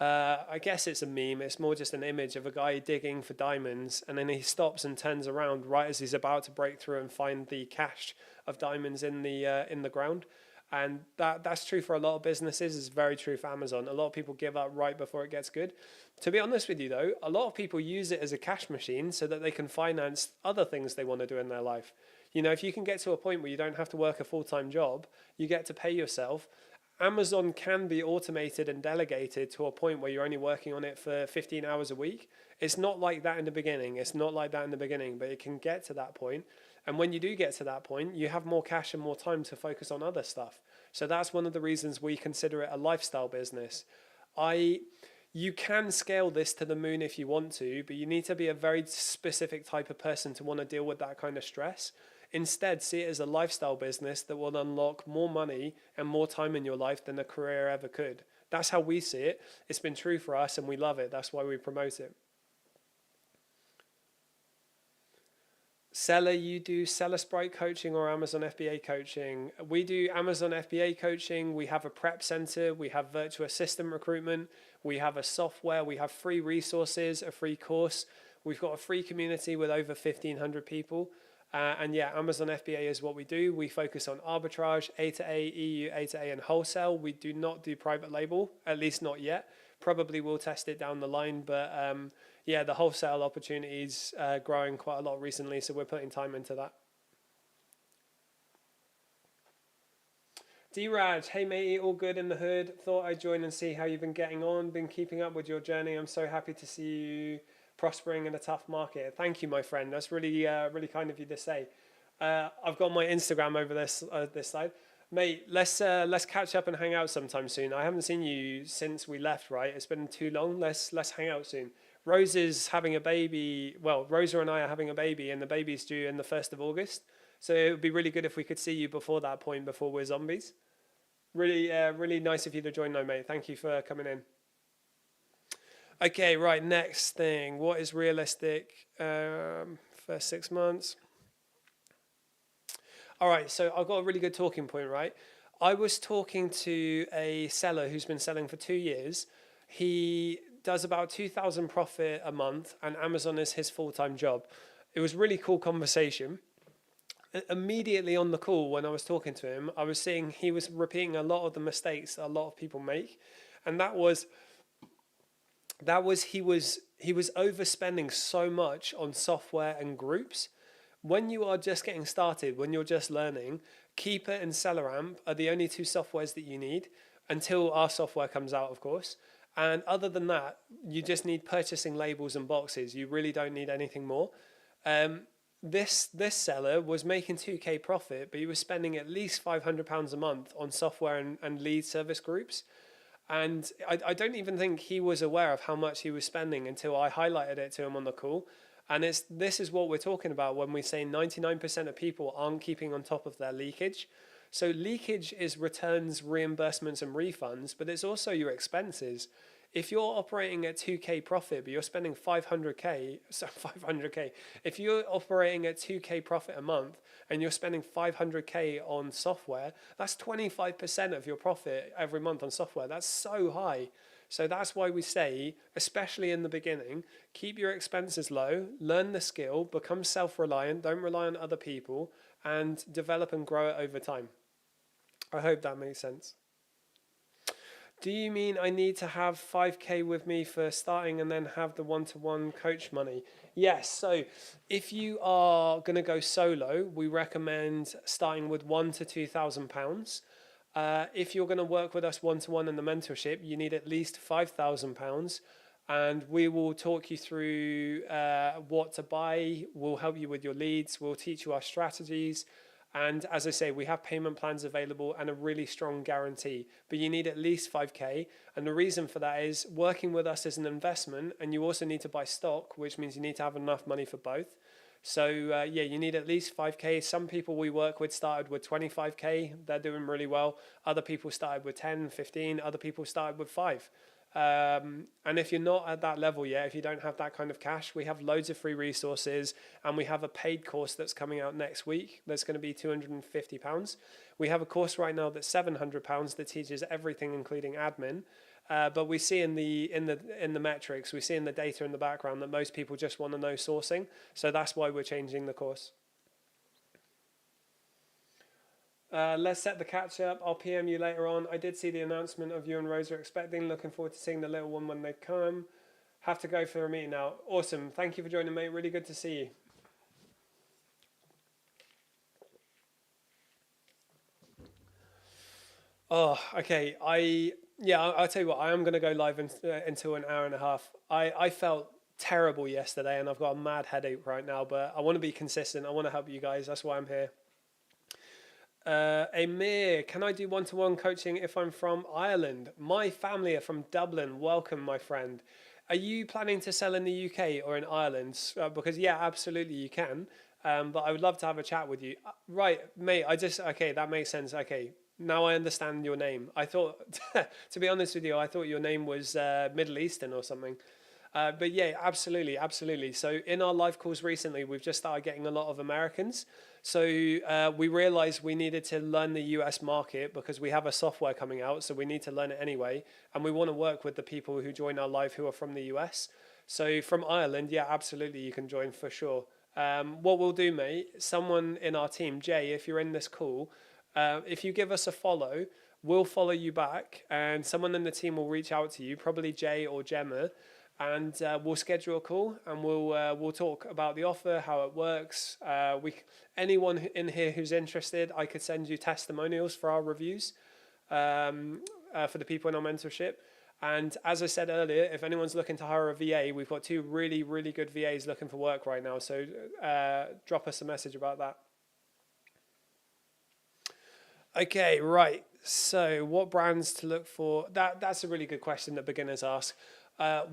A: I guess it's a meme. It's more just an image of a guy digging for diamonds, and then he stops and turns around right as he's about to break through and find the cache of diamonds in the ground. And that's true for a lot of businesses. It's very true for Amazon. A lot of people give up right before it gets good. To be honest with you, though, a lot of people use it as a cash machine so that they can finance other things they want to do in their life. If you can get to a point where you don't have to work a full-time job, you get to pay yourself. Amazon can be automated and delegated to a point where you're only working on it for 15 hours a week. It's not like that in the beginning. But it can get to that point. And when you do get to that point, you have more cash and more time to focus on other stuff. So that's one of the reasons we consider it a lifestyle business. You can scale this to the moon if you want to, but you need to be a very specific type of person to want to deal with that kind of stress. Instead, see it as a lifestyle business that will unlock more money and more time in your life than a career ever could. That's how we see it. It's been true for us and we love it. That's why we promote it. Seller, you do Seller Sprite coaching or Amazon FBA coaching? We do Amazon FBA coaching. We have a prep center. We have virtual assistant recruitment. We have a software. We have free resources, a free course. We've got a free community with over 1,500 people. And yeah, Amazon FBA is what we do. We focus on arbitrage, A to A, EU, A to A, and wholesale. We do not do private label, at least not yet. Probably will test it down the line, but yeah, the wholesale opportunities growing quite a lot recently, so we're putting time into that. D-Raj, hey matey, all good in the hood. Thought I'd join and see how you've been getting on, been keeping up with your journey. I'm so happy to see you prospering in a tough market. Thank you, my friend. That's really, really kind of you to say. I've got my Instagram over this side. Mate, let's catch up and hang out sometime soon. I haven't seen you since we left, right? It's been too long. Let's hang out soon. Rose is having a baby. Well, Rosa and I are having a baby, and the baby's due in the 1st of August. So it would be really good if we could see you before that point, before we're zombies. Really, really nice of you to join, though, mate. Thank you for coming in. Okay, right. Next thing. What is realistic? First 6 months. All right, so I've got a really good talking point, right? I was talking to a seller who's been selling for 2 years. He does about 2,000 profit a month, and Amazon is his full-time job. It was a really cool conversation. Immediately on the call, when I was talking to him, I was seeing he was repeating a lot of the mistakes that a lot of people make, and that was he was overspending so much on software and groups. When you are just getting started, when you're just learning, Keeper and SellerAmp are the only 2 softwares that you need until our software comes out, of course. And other than that, you just need purchasing labels and boxes. You really don't need anything more. This seller was making 2K profit, but he was spending at least £500 a month on software and lead service groups. And I don't even think he was aware of how much he was spending until I highlighted it to him on the call. And this is what we're talking about when we say 99% of people aren't keeping on top of their leakage. So leakage is returns, reimbursements, and refunds, but it's also your expenses. If you're operating at 2K profit, but you're spending 500K, so 500K, if you're operating at 2K profit a month and you're spending 500K on software, that's 25% of your profit every month on software. That's so high. So that's why we say, especially in the beginning, keep your expenses low, learn the skill, become self-reliant, don't rely on other people, and develop and grow it over time. I hope that makes sense. Do you mean I need to have 5K with me for starting and then have the one-to-one coach money? Yes. So if you are going to go solo, we recommend starting with £1,000 to £2,000. If you're going to work with us one-to-one in the mentorship, you need at least £5,000. And we will talk you through what to buy. We'll help you with your leads. We'll teach you our strategies. And as I say, we have payment plans available and a really strong guarantee, but you need at least 5K. And the reason for that is working with us is an investment, and you also need to buy stock, which means you need to have enough money for both. So yeah, you need at least 5K. Some people we work with started with 25K. They're doing really well. Other people started with 10, 15. Other people started with 5. And if you're not at that level yet, if you don't have that kind of cash, we have loads of free resources, and we have a paid course that's coming out next week that's going to be £250. We have a course right now that's £700 that teaches everything, including admin. But we see in the metrics, we see in the data in the background that most people just want to know sourcing. So that's why we're changing the course. Let's set the catch up. I'll PM you later on. I did see the announcement of you and Rose are expecting. Looking forward to seeing the little one when they come. Have to go for a meeting now. Awesome. Thank you for joining, mate. Really good to see you. Oh, okay. I'll tell you what. I am going to go live until an hour and a half. I felt terrible yesterday, and I've got a mad headache right now. But I want to be consistent. I want to help you guys. That's why I'm here. Amir, can I do one-to-one coaching if I'm from Ireland? My family are from Dublin. Welcome, my friend. Are you planning to sell in the UK or in Ireland? Because yeah, absolutely you can. But I would love to have a chat with you. Right, mate. Okay, that makes sense. Okay, now I understand your name. I thought, to be honest with you, I thought your name was Middle Eastern or something. But yeah, absolutely, absolutely. So in our live calls recently, we've just started getting a lot of Americans. So we realized we needed to learn the US market because we have a software coming out, so we need to learn it anyway. And we want to work with the people who join our live who are from the US. So from Ireland, yeah, absolutely, you can join for sure. What we'll do, mate, someone in our team, Jay, if you're in this call, if you give us a follow, we'll follow you back, and someone in the team will reach out to you, probably Jay or Gemma, and we'll schedule a call, and we'll talk about the offer, how it works. Anyone in here who's interested, I could send you testimonials for our reviews, for the people in our mentorship. And as I said earlier, if anyone's looking to hire a VA, we've got 2 really, really good VAs looking for work right now. So drop us a message about that. Okay, right. So what brands to look for? That's a really good question that beginners ask.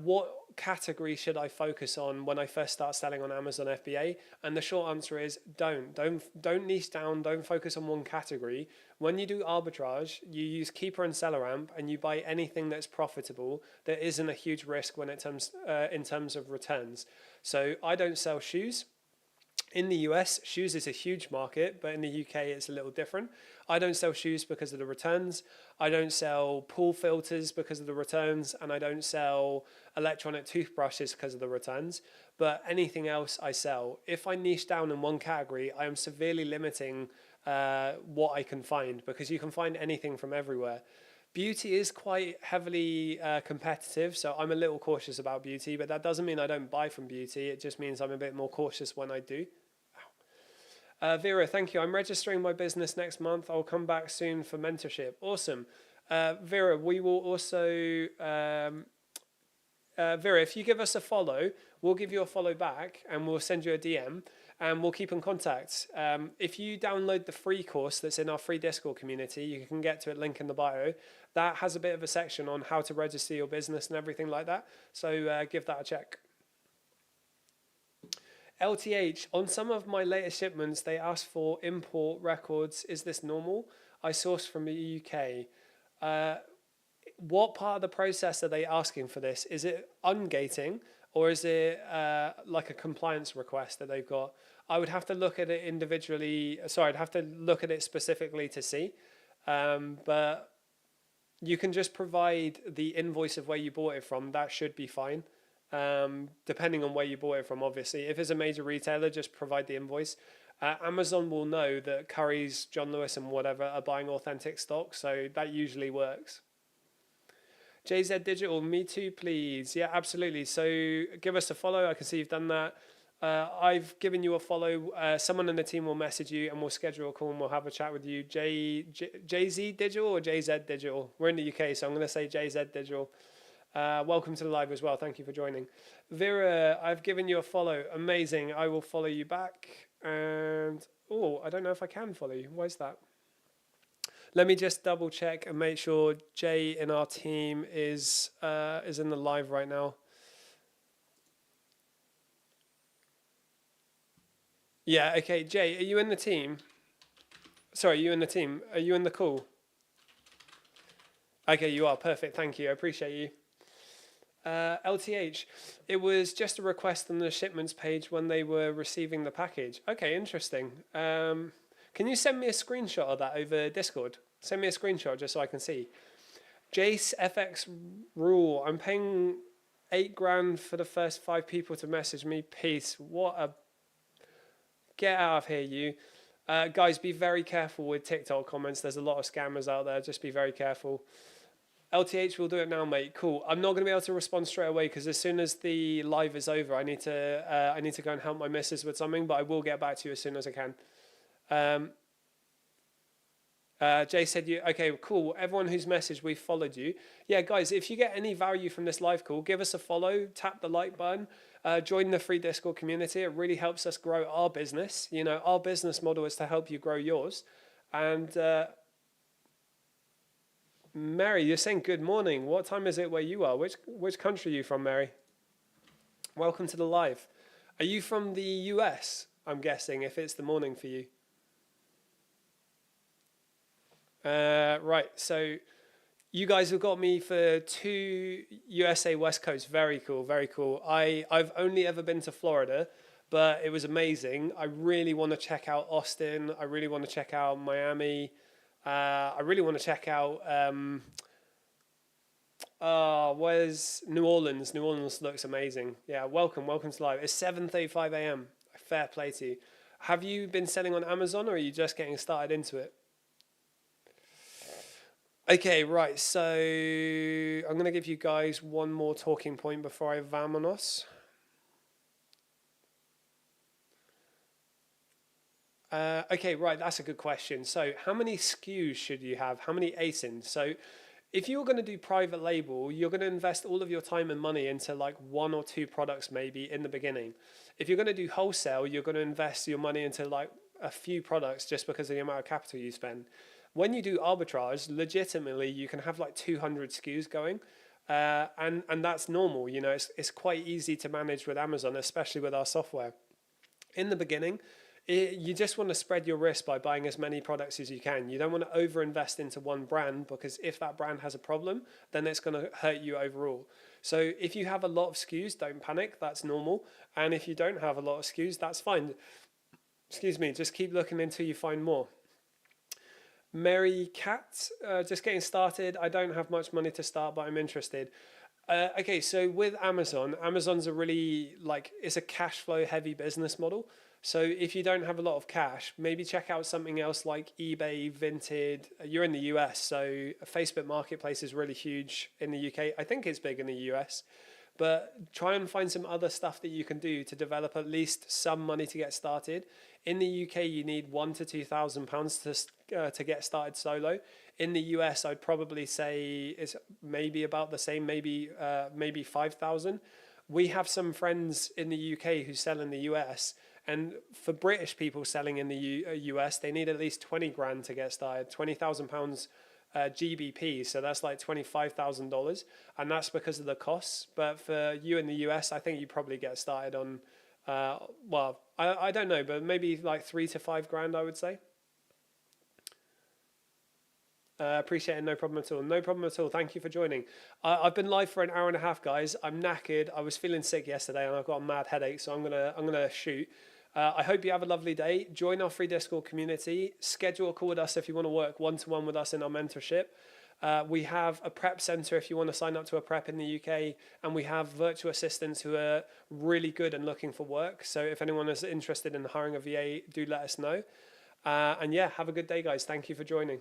A: What category should I focus on when I first start selling on Amazon FBA? And the short answer is don't niche down, don't focus on one category. When you do arbitrage, you use Keeper and Seller Amp, and you buy anything that's profitable that isn't a huge risk when it comes in terms of returns. So I don't sell shoes. In the US, shoes is a huge market, but in the UK, it's a little different. I don't sell shoes because of the returns. I don't sell pool filters because of the returns, and I don't sell electronic toothbrushes because of the returns. But anything else I sell. If I niche down in one category, I am severely limiting what I can find, because you can find anything from everywhere. Beauty is quite heavily competitive, so I'm a little cautious about beauty, but that doesn't mean I don't buy from beauty. It just means I'm a bit more cautious when I do. Vera, thank you. I'm registering my business next month. I'll come back soon for mentorship. Awesome. Vera, we will also... Vera, if you give us a follow, we'll give you a follow back, and we'll send you a DM. and we'll keep in contact. If you download the free course that's in our free Discord community, you can get to it, link in the bio. That has a bit of a section on how to register your business and everything like that. So give that a check. LTH, on some of my latest shipments, they ask for import records. Is this normal? I source from the UK. What part of the process are they asking for this? Is it ungating, or is it like a compliance request that they've got? I would have to look at it individually. Sorry, I'd have to look at it specifically to see. But you can just provide the invoice of where you bought it from. That should be fine. Depending on where you bought it from, obviously. If it's a major retailer, just provide the invoice. Amazon will know that Curry's, John Lewis and whatever are buying authentic stock, so that usually works. JZ Digital, me too, please. Yeah, absolutely. So give us a follow. I can see you've done that. I've given you a follow. Someone in the team will message you and we'll schedule a call and we'll have a chat with you. JZ Digital or JZ Digital? We're in the UK, so I'm going to say JZ Digital. Welcome to the live as well. Thank you for joining. Vera, I've given you a follow. Amazing. I will follow you back. And, oh, I don't know if I can follow you. Why is that? Let me just double check and make sure Jay in our team is in the live right now. Yeah, okay. Jay, are you in the team? Sorry, are you in the team? Are you in the call? Okay, you are. Perfect. Thank you. I appreciate you. LTH, it was just a request on the shipments page when they were receiving the package. Okay, interesting. Can you send me a screenshot of that over Discord? Send me a screenshot just so I can see. Jace FX rule. I'm paying $8,000 for the first 5 people to message me. Peace. What a... Get out of here, you. Guys, be very careful with TikTok comments. There's a lot of scammers out there. Just be very careful. LTH will do it now, mate. Cool. I'm not going to be able to respond straight away because as soon as the live is over, I need to go and help my missus with something. But I will get back to you as soon as I can. Jay said you. Okay, cool. Everyone who's messaged, we followed you. Yeah, guys, if you get any value from this live call, give us a follow. Tap the like button. Join the free Discord community. It really helps us grow our business. You know, our business model is to help you grow yours. And Mary, you're saying good morning. What time is it where you are? Which country are you from, Mary? Welcome to the live. Are you from the US? I'm guessing, if it's the morning for you. Right, so you guys have got me for 2 USA West Coast. Very cool, very cool. I've only ever been to Florida, but it was amazing. I really want to check out Austin. I really want to check out Miami. I really want to check out where's New Orleans? New Orleans looks amazing. Yeah, welcome to live. It's 7:35 a.m. Fair play to you. Have you been selling on Amazon or are you just getting started into it? Okay, right, so I'm going to give you guys one more talking point before I vamonos. Okay, right, that's a good question. So how many SKUs should you have? How many ASINs? So if you're going to do private label, you're going to invest all of your time and money into like 1 or 2 products maybe in the beginning. If you're going to do wholesale, you're going to invest your money into like a few products just because of the amount of capital you spend. When you do arbitrage, legitimately, you can have like 200 SKUs going. And that's normal. You know, it's quite easy to manage with Amazon, especially with our software. In the beginning, you just want to spread your risk by buying as many products as you can. You don't want to overinvest into one brand because if that brand has a problem, then it's going to hurt you overall. So if you have a lot of SKUs, don't panic. That's normal. And if you don't have a lot of SKUs, that's fine. Excuse me, just keep looking until you find more. Mary Cat, just getting started. I don't have much money to start, but I'm interested. Okay, so with Amazon, Amazon's a really, it's a cash flow heavy business model. So if you don't have a lot of cash, maybe check out something else like eBay, Vinted. You're in the US, so Facebook Marketplace is really huge in the UK. I think it's big in the US. But try and find some other stuff that you can do to develop at least some money to get started. In the UK, you need £1,000 to £2,000 to get started solo. In the US, I'd probably say it's maybe about the same, maybe 5,000. We have some friends in the UK who sell in the US, And for British people selling in the US, they need at least 20 grand to get started, £20,000 GBP. So that's like $25,000. And that's because of the costs. But for you in the US, I think you probably get started on, well, I don't know, but maybe like 3 to 5 grand, I would say. Appreciate it. No problem at all. No problem at all. Thank you for joining. I've been live for an hour and a half, guys. I'm knackered. I was feeling sick yesterday, and I've got a mad headache, so I'm gonna shoot. I hope you have a lovely day. Join our free Discord community. Schedule a call with us if you want to work one-to-one with us in our mentorship. We have a prep center if you want to sign up to a prep in the UK, and we have virtual assistants who are really good and looking for work. So if anyone is interested in hiring a VA, do let us know. And yeah, have a good day, guys. Thank you for joining.